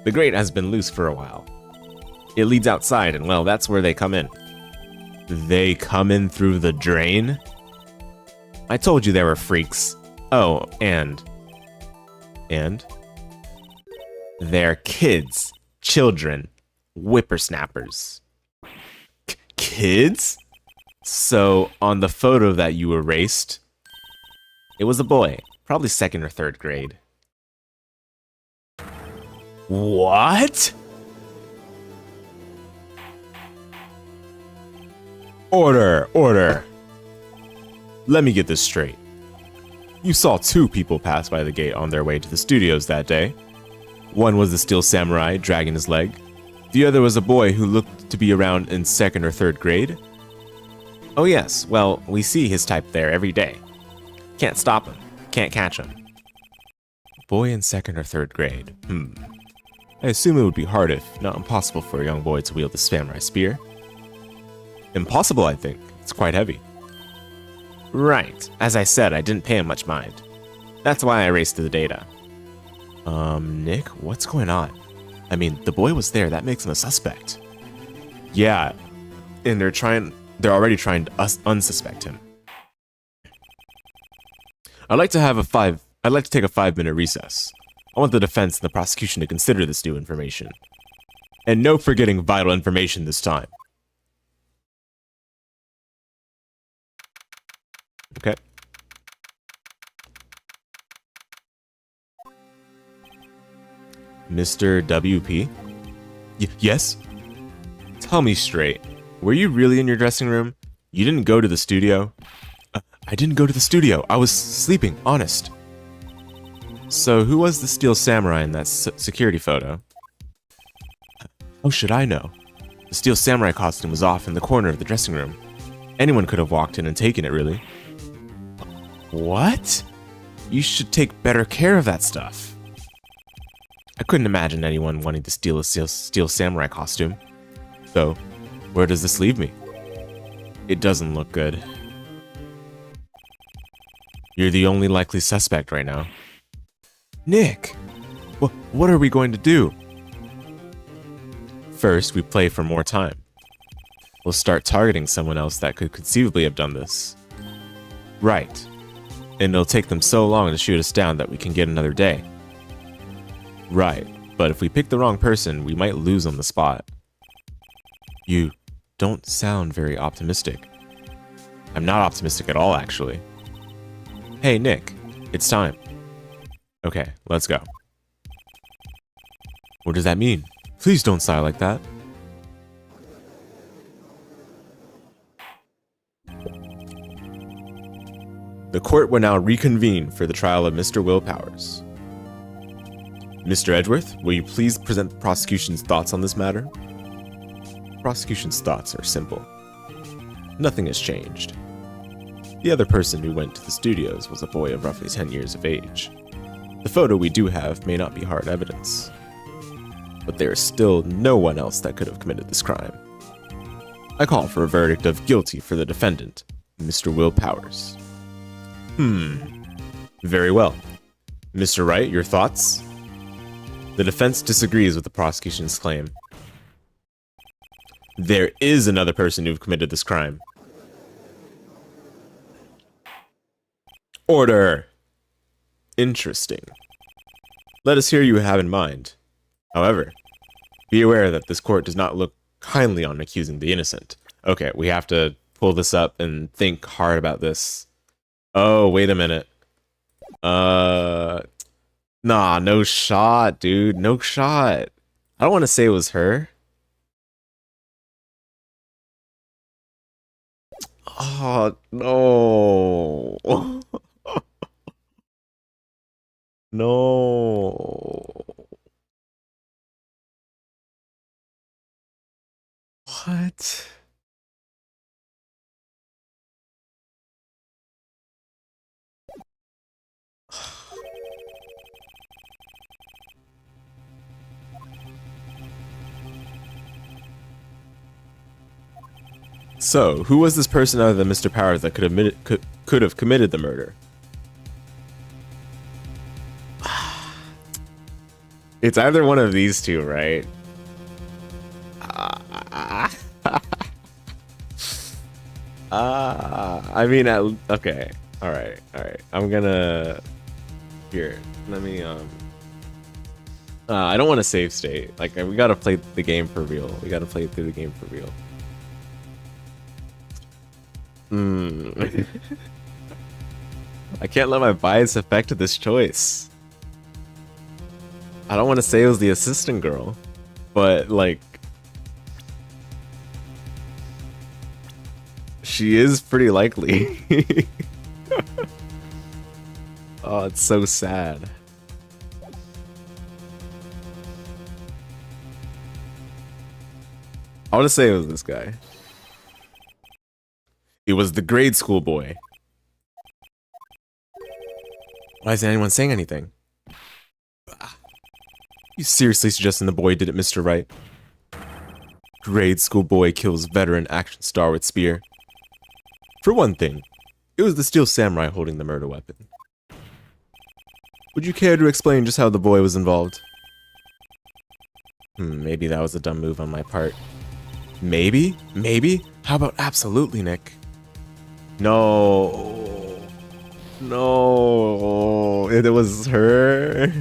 The grate has been loose for a while. It leads outside, and well, that's where they come in. They come in through the drain? I told you there were freaks. Oh, and they're kids, children, whippersnappers. Kids? So, on the photo that you erased, it was a boy, probably 2nd or 3rd grade. What? Order, order. Let me get this straight. You saw 2 people pass by the gate on their way to the studios that day. One was the Steel Samurai dragging his leg. The other was a boy who looked to be around in 2nd or 3rd grade. Oh yes, well, we see his type there every day. Can't stop him, can't catch him. Boy in 2nd or 3rd grade, I assume it would be hard if not impossible for a young boy to wield the samurai spear. Impossible, I think. It's quite heavy. Right. As I said, I didn't pay him much mind. That's why I raced to the data. Nick, what's going on? I mean, the boy was there. That makes him a suspect. Yeah, and they're already trying to unsuspect him. I'd like to take a 5-minute recess. I want the defense and the prosecution to consider this new information. And no forgetting vital information this time. Okay. Mr. WP? Yes? Tell me straight. Were you really in your dressing room? You didn't go to the studio? I didn't go to the studio. I was sleeping, honest. So who was the Steel Samurai in that security photo? How should I know? The Steel Samurai costume was off in the corner of the dressing room. Anyone could have walked in and taken it, really. What? You should take better care of that stuff. I couldn't imagine anyone wanting to steal a Steel Samurai costume. So, where does this leave me? It doesn't look good. You're the only likely suspect right now. Nick! What are we going to do? First, we play for more time. We'll start targeting someone else that could conceivably have done this. Right. And it'll take them so long to shoot us down that we can get another day. Right, but if we pick the wrong person, we might lose on the spot. You don't sound very optimistic. I'm not optimistic at all, actually. Hey, Nick, it's time. Okay, let's go. What does that mean? Please don't sigh like that. The court will now reconvene for the trial of Mr. Will Powers. Mr. Edgeworth, will you please present the prosecution's thoughts on this matter? Prosecution's thoughts are simple. Nothing has changed. The other person who went to the studios was a boy of roughly 10 years of age. The photo we do have may not be hard evidence, but there is still no one else that could have committed this crime. I call for a verdict of guilty for the defendant, Mr. Will Powers. Very well. Mr. Wright, your thoughts? The defense disagrees with the prosecution's claim. There is another person who committed this crime. Order! Interesting. Let us hear you have in mind. However, be aware that this court does not look kindly on accusing the innocent. Okay, we have to pull this up and think hard about this. Oh, wait a minute. Nah, no shot, dude. No shot. I don't want to say it was her. Oh, no. No. What? So, who was this person other than Mr. Powers that could have committed the murder? It's either one of these two, right? I mean, okay. All right. I'm gonna here. Let me I don't want to save state. Like, we gotta play the game for real. We gotta play through the game for real. I can't let my bias affect this choice. I don't want to say it was the assistant girl, but like, she is pretty likely. Oh, it's so sad. I want to say it was this guy. It was the grade school boy. Why isn't anyone saying anything? You seriously suggesting the boy did it, Mr. Wright? Grade school boy kills veteran action star with spear. For one thing, it was the steel samurai holding the murder weapon. Would you care to explain just how the boy was involved? Maybe that was a dumb move on my part. Maybe? Maybe? How about absolutely, Nick? No. No. It was her.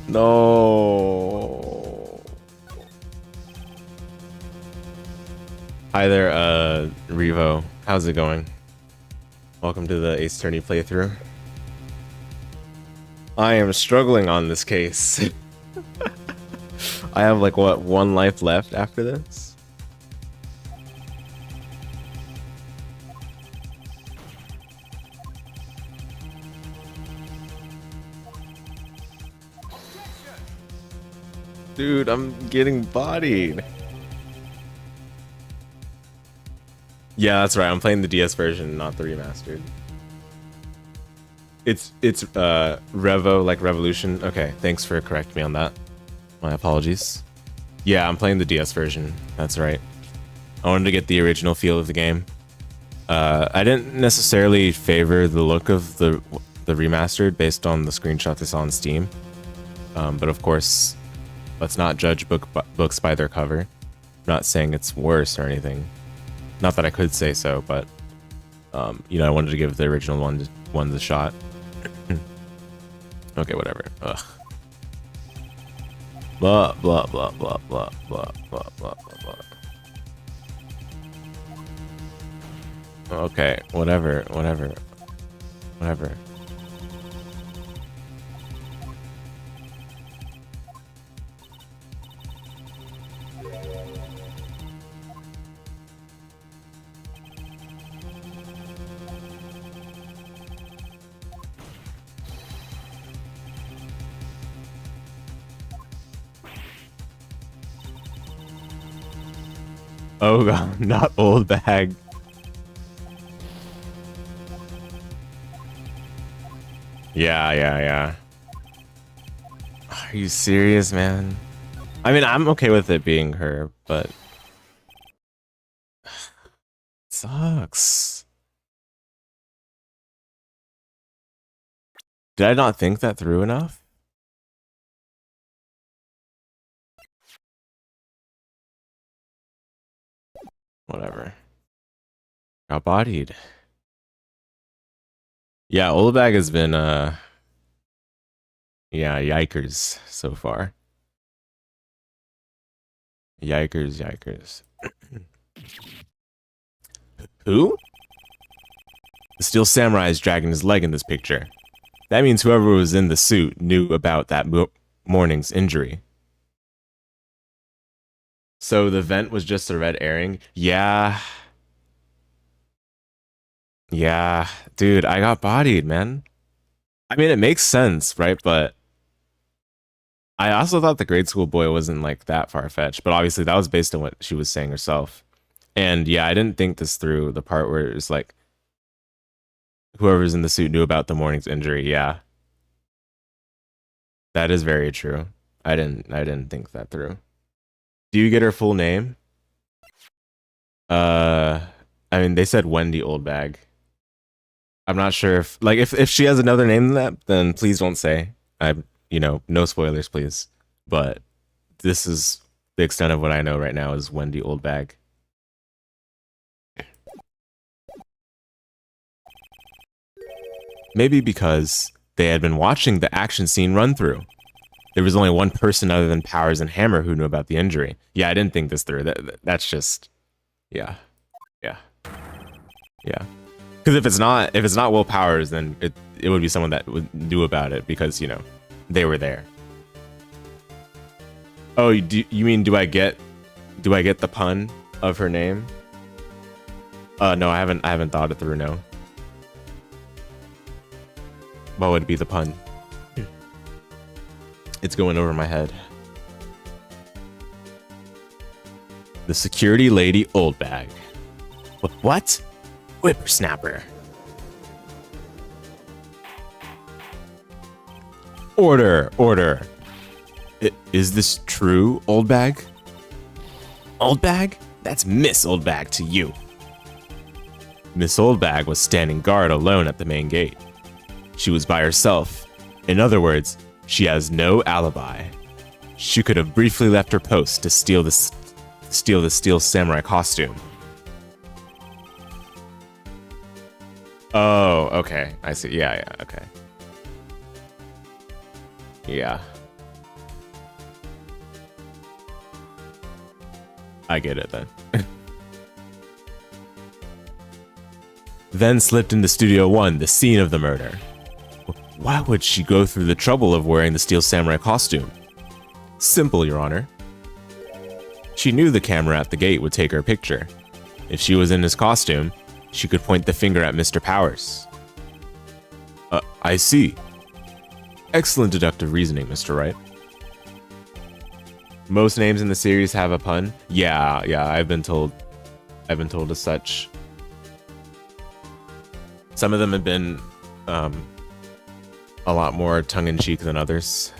No. Hi there, Revo. How's it going? Welcome to the Ace Attorney playthrough. I am struggling on this case. I have like, what, 1 life left after this? Dude, I'm getting bodied. Yeah, that's right. I'm playing the DS version, not the remastered. It's Revo, like Revolution. Okay, thanks for correcting me on that. My apologies. Yeah, I'm playing the DS version. That's right. I wanted to get the original feel of the game. I didn't necessarily favor the look of the remastered based on the screenshots I saw on Steam. But of course, let's not judge books by their cover. I'm not saying it's worse or anything. Not that I could say so, but you know, I wanted to give the original ones a shot. Okay, whatever. Ugh. Blah blah blah blah blah blah blah blah blah. Okay, whatever. Oh god, not old bag. Yeah. Are you serious, man? I mean, I'm okay with it being her, but it sucks. Did I not think that through enough? Whatever. Got bodied. Yeah, Olabag has been yeah, yikers so far. Yikers. Who? The Steel Samurai is dragging his leg in this picture. That means whoever was in the suit knew about that morning's injury. So the vent was just a red herring? Yeah. Yeah, dude, I got bodied, man. I mean, it makes sense, right? But I also thought the grade school boy wasn't like that far-fetched, but obviously that was based on what she was saying herself. And yeah, I didn't think this through, the part where it's like whoever's in the suit knew about the morning's injury. Yeah. That is very true. I didn't think that through. Do you get her full name? I mean, they said Wendy Oldbag. I'm not sure if she has another name than that, then please don't say. No spoilers, please. But this is the extent of what I know right now is Wendy Oldbag. Maybe because they had been watching the action scene run through. There was only one person other than Powers and Hammer who knew about the injury. Yeah, I didn't think this through. That's just, yeah. Because if it's not Will Powers, then it would be someone that would knew about it because they were there. Oh, you mean do I get the pun of her name? No, I haven't thought it through. No. What would be the pun? It's going over my head. The security lady Oldbag. What? Whippersnapper. Order. Is this true, Oldbag? Oldbag? That's Miss Oldbag to you. Miss Oldbag was standing guard alone at the main gate. She was by herself. In other words, she has no alibi. She could have briefly left her post to steal the steel samurai costume. Oh, okay. I see. Yeah, okay. Yeah. I get it then. Then slipped into Studio 1, the scene of the murder. Why would she go through the trouble of wearing the steel samurai costume? Simple, Your Honor. She knew the camera at the gate would take her picture. If she was in his costume, she could point the finger at Mr. Powers. I see. Excellent deductive reasoning, Mr. Wright. Most names in the series have a pun. Yeah, I've been told as such. Some of them have been a lot more tongue-in-cheek than others.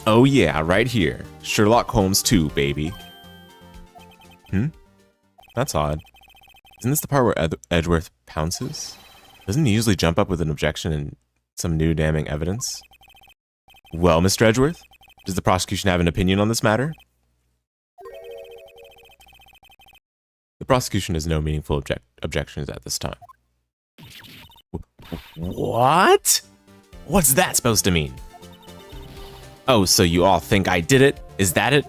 Oh yeah, right here. Sherlock Holmes 2, baby. That's odd. Isn't this the part where Edgeworth pounces? Doesn't he usually jump up with an objection and some new damning evidence? Well, Mr. Edgeworth, does the prosecution have an opinion on this matter? The prosecution has no meaningful objections at this time. What? What's that supposed to mean? Oh, so you all think I did it? Is that it?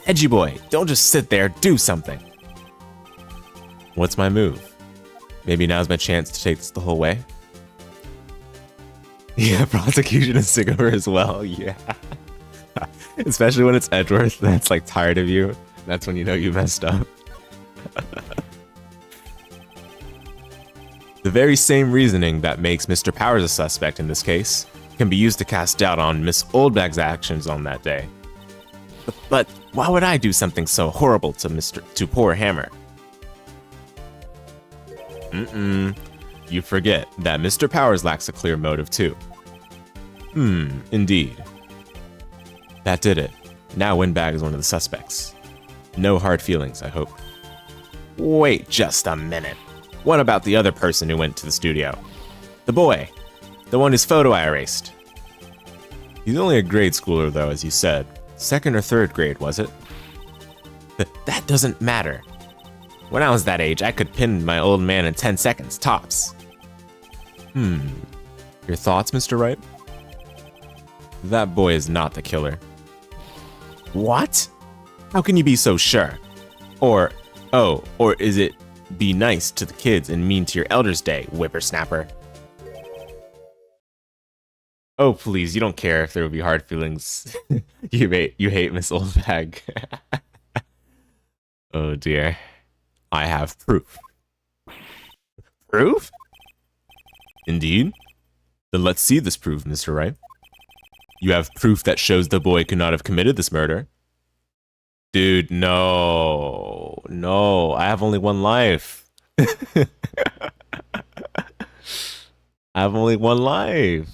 Edgy boy, don't just sit there, do something. What's my move? Maybe now's my chance to take this the whole way? Yeah, prosecution is sick of her as well, yeah. Especially when it's Edgeworth that's like tired of you. That's when you know you messed up. The very same reasoning that makes Mr. Powers a suspect in this case can be used to cast doubt on Miss Oldbag's actions on that day. But why would I do something so horrible to poor Hammer? You forget that Mr. Powers lacks a clear motive too. Indeed. That did it. Now Windbag is one of the suspects. No hard feelings, I hope. Wait just a minute. What about the other person who went to the studio? The boy. The one whose photo I erased. He's only a grade schooler though, as you said. 2nd or 3rd grade, was it? That doesn't matter. When I was that age, I could pin my old man in 10 seconds, tops. Your thoughts, Mr. Wright? That boy is not the killer. What? How can you be so sure? Or is it be nice to the kids and mean to your elders day, whippersnapper? Oh, please, you don't care if there would be hard feelings. You hate Miss Oldbag. Oh dear. I have proof. Proof? Indeed? Then let's see this proof, Mr. Wright. You have proof that shows the boy could not have committed this murder. Dude, no. No, I have only one life. I have only one life.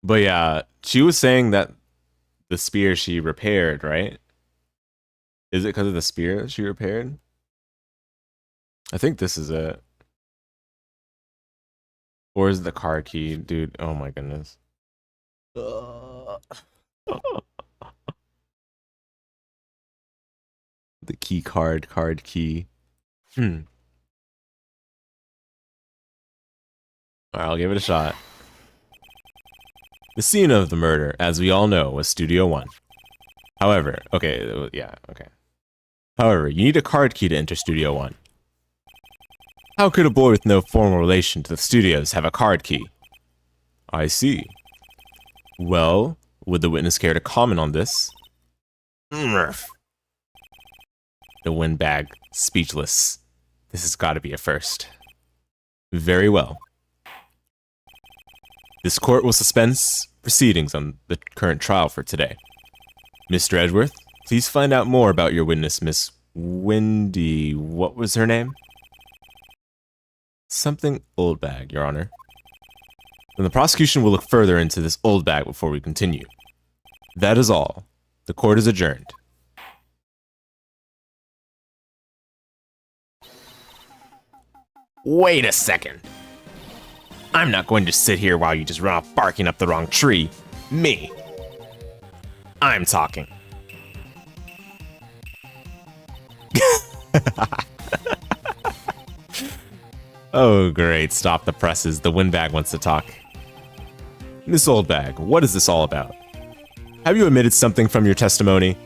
But yeah, she was saying that the spear she repaired, right? Is it because of the spear that she repaired? I think this is it. Or is it the card key? Dude, oh my goodness. The key card key. Alright, I'll give it a shot. The scene of the murder, as we all know, was Studio 1. However, okay, yeah, okay. However, you need a card key to enter Studio 1. How could a boy with no formal relation to the studios have a card key? I see. Well, would the witness care to comment on this? The windbag, speechless. This has got to be a first. Very well. This court will suspend proceedings on the current trial for today. Mr. Edgeworth, please find out more about your witness, Miss Wendy. What was her name? Something old bag, Your Honor. Then the prosecution will look further into this old bag before we continue. That is all. The court is adjourned. Wait a second. I'm not going to sit here while you just run off barking up the wrong tree. Me. I'm talking. Oh, great. Stop the presses. The windbag wants to talk. Miss Oldbag, what is this all about? Have you omitted something from your testimony?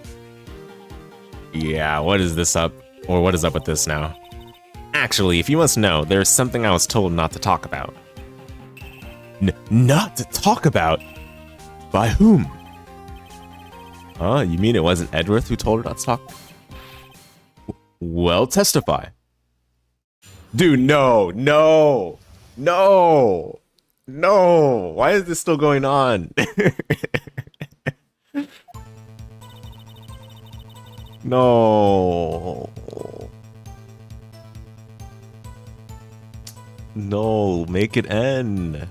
Yeah, what is this up? Or what is up with this now? Actually, if you must know, there is something I was told not to talk about. Not to talk about? By whom? Oh, you mean it wasn't Edgeworth who told her not to talk? Well, testify. Dude, no. Why is this still going on? No. No, make it end.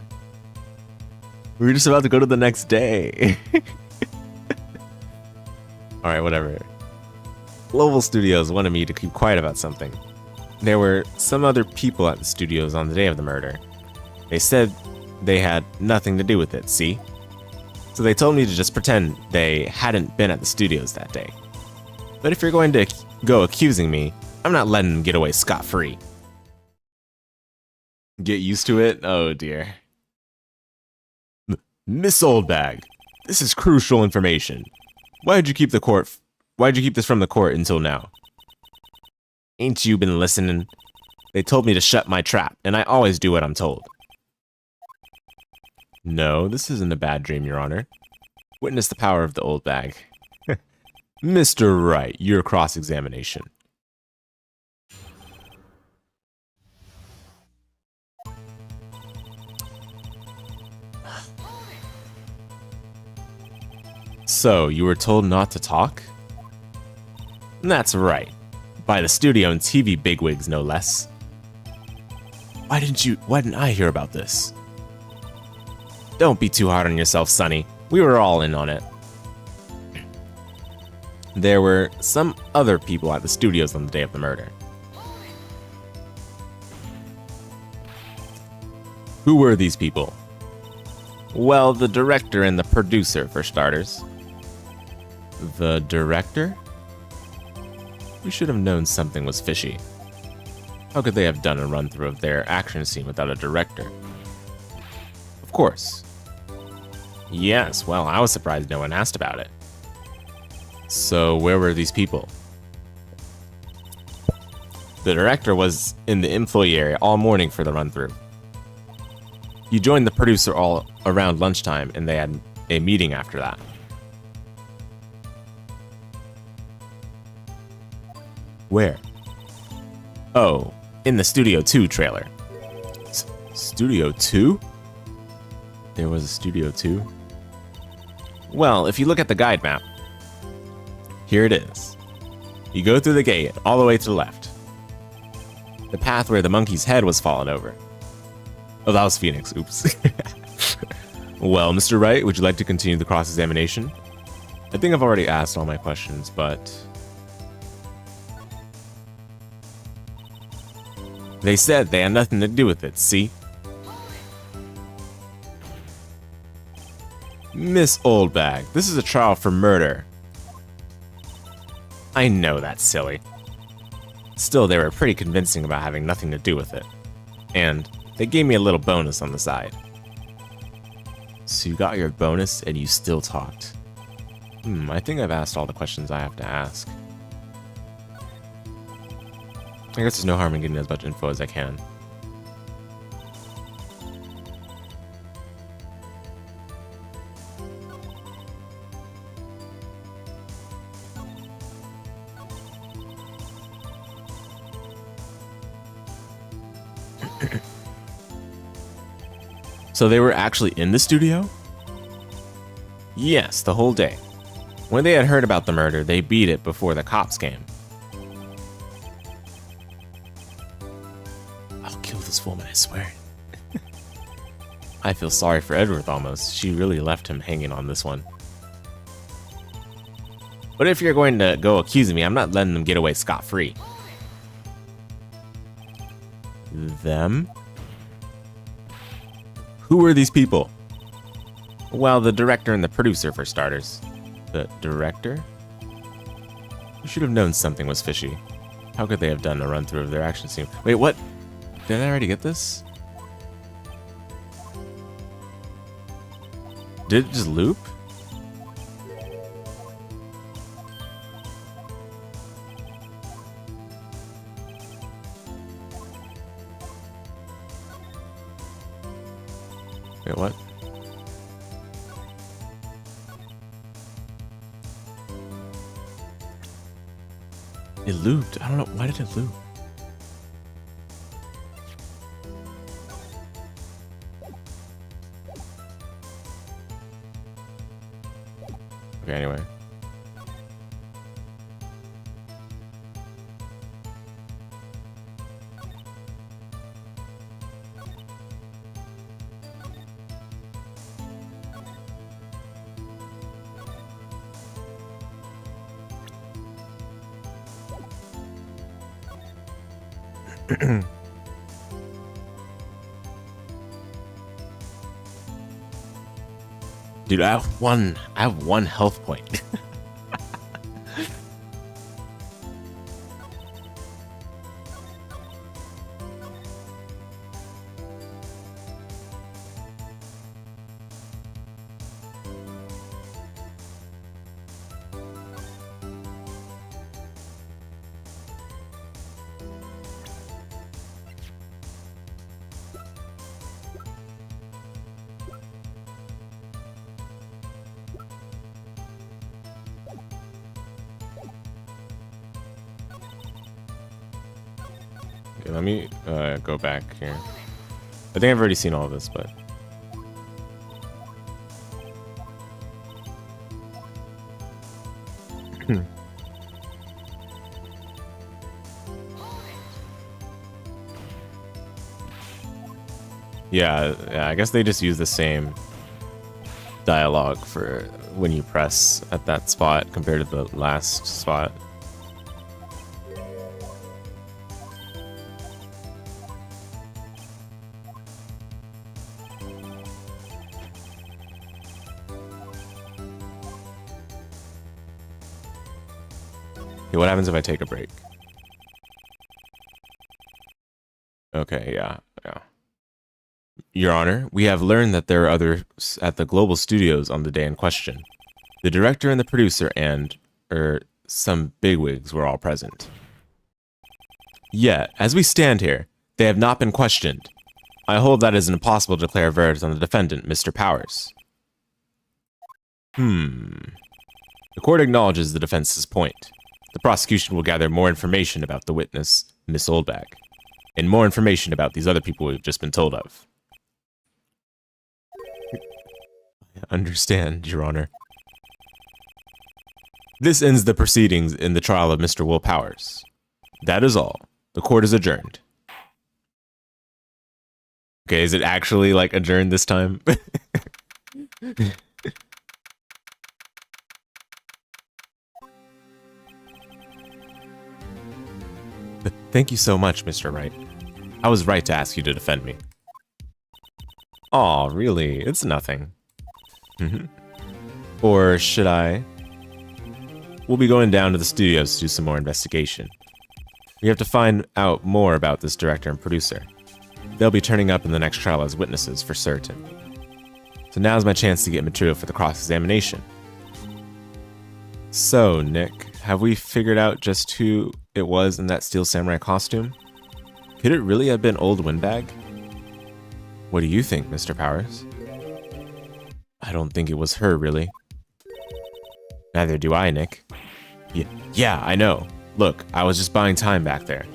We were just about to go to the next day. Alright, whatever. Global Studios wanted me to keep quiet about something. There were some other people at the studios on the day of the murder. They said they had nothing to do with it, see? So they told me to just pretend they hadn't been at the studios that day. But if you're going to go accusing me, I'm not letting them get away scot-free. Get used to it? Oh dear. Miss Oldbag, this is crucial information. Why'd you keep this from the court until now? Ain't you been listening? They told me to shut my trap, and I always do what I'm told. No, this isn't a bad dream, Your Honor. Witness the power of the old bag. Mr. Wright, your cross-examination. So, you were told not to talk? That's right. By the studio and TV bigwigs, no less. Why didn't I hear about this? Don't be too hard on yourself, Sonny. We were all in on it. There were some other people at the studios on the day of the murder. Who were these people? Well, the director and the producer, for starters. The director? We should have known something was fishy. How could they have done a run-through of their action scene without a director? Of course. Yes, well, I was surprised no one asked about it. So, where were these people? The director was in the employee area all morning for the run-through. He joined the producer all around lunchtime, and they had a meeting after that. Where? Oh, in the Studio 2 trailer. Studio 2? There was a Studio 2? Well, if you look at the guide map, here it is. You go through the gate all the way to the left. The path where the monkey's head was fallen over. Oh, that was Phoenix, oops. Well, Mr. Wright, would you like to continue the cross-examination? I think I've already asked all my questions, but... They said they had nothing to do with it, see? Miss Oldbag, this is a trial for murder. I know that's silly. Still, they were pretty convincing about having nothing to do with it. And they gave me a little bonus on the side. So you got your bonus and you still talked. I think I've asked all the questions I have to ask. I guess there's no harm in getting as much info as I can. So they were actually in the studio? Yes, the whole day. When they had heard about the murder, they beat it before the cops came. I'll kill this woman, I swear. I feel sorry for Edward almost. She really left him hanging on this one. But if you're going to go accusing me, I'm not letting them get away scot-free. Them? Who were these people? Well, the director and the producer, for starters. The director? You should have known something was fishy. How could they have done a run-through of their action scene? Wait, what? Did I already get this? Did it just loop? Wait, what? It looped. I don't know. Why did it loop? Okay, anyway. Dude, I have one health point. Okay, let me go back here. I think I've already seen all of this, but... yeah, I guess they just use the same dialogue for when you press at that spot compared to the last spot. Okay, what happens if I take a break? Okay, yeah. Your Honor, we have learned that there are others at the global studios on the day in question. The director and the producer and, some bigwigs were all present. Yet, as we stand here, they have not been questioned. I hold that it is impossible to declare a verdict on the defendant, Mr. Powers. The court acknowledges the defense's point. The prosecution will gather more information about the witness, Miss Oldbag, and more information about these other people we've just been told of. I understand, Your Honor. This ends the proceedings in the trial of Mr. Will Powers. That is all. The court is adjourned. Okay, is it actually, like, adjourned this time? Thank you so much, Mr. Wright. I was right to ask you to defend me. Aw, really? It's nothing. Or should I? We'll be going down to the studios to do some more investigation. We have to find out more about this director and producer. They'll be turning up in the next trial as witnesses for certain. So now's my chance to get material for the cross-examination. So, Nick, have we figured out just who it was in that Steel Samurai costume? Could it really have been Old Windbag? What do you think, Mr. Powers? I don't think it was her, really. Neither do I, Nick. Yeah, I know. Look, I was just buying time back there.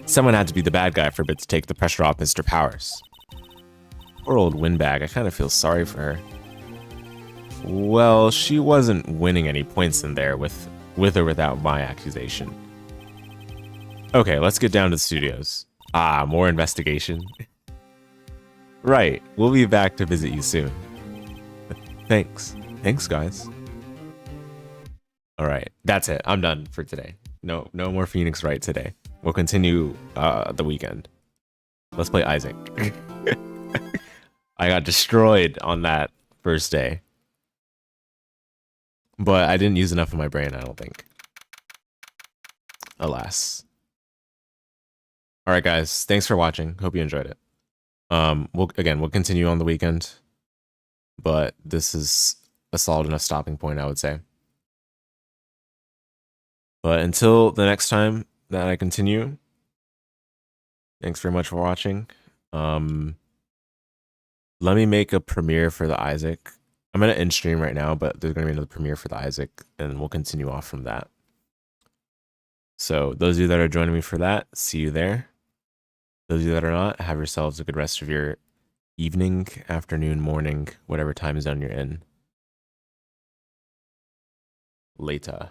Someone had to be the bad guy for a bit to take the pressure off Mr. Powers. Poor Old Windbag, I kind of feel sorry for her. Well, she wasn't winning any points in there with or without my accusation. Okay, let's get down to the studios. Ah, more investigation. Right, we'll be back to visit you soon. Thanks. Thanks, guys. Alright, that's it. I'm done for today. No more Phoenix Wright today. We'll continue the weekend. Let's play Isaac. I got destroyed on that first day. But I didn't use enough of my brain, I don't think. Alas. Alright guys, thanks for watching. Hope you enjoyed it. We'll continue on the weekend. But this is a solid enough stopping point, I would say. But until the next time that I continue, thanks very much for watching. Let me make a premiere for the Isaac. I'm going to end stream right now, but there's going to be another premiere for the Isaac, and we'll continue off from that. So those of you that are joining me for that, see you there. Those of you that are not, have yourselves a good rest of your evening, afternoon, morning, whatever time zone you're in. Later.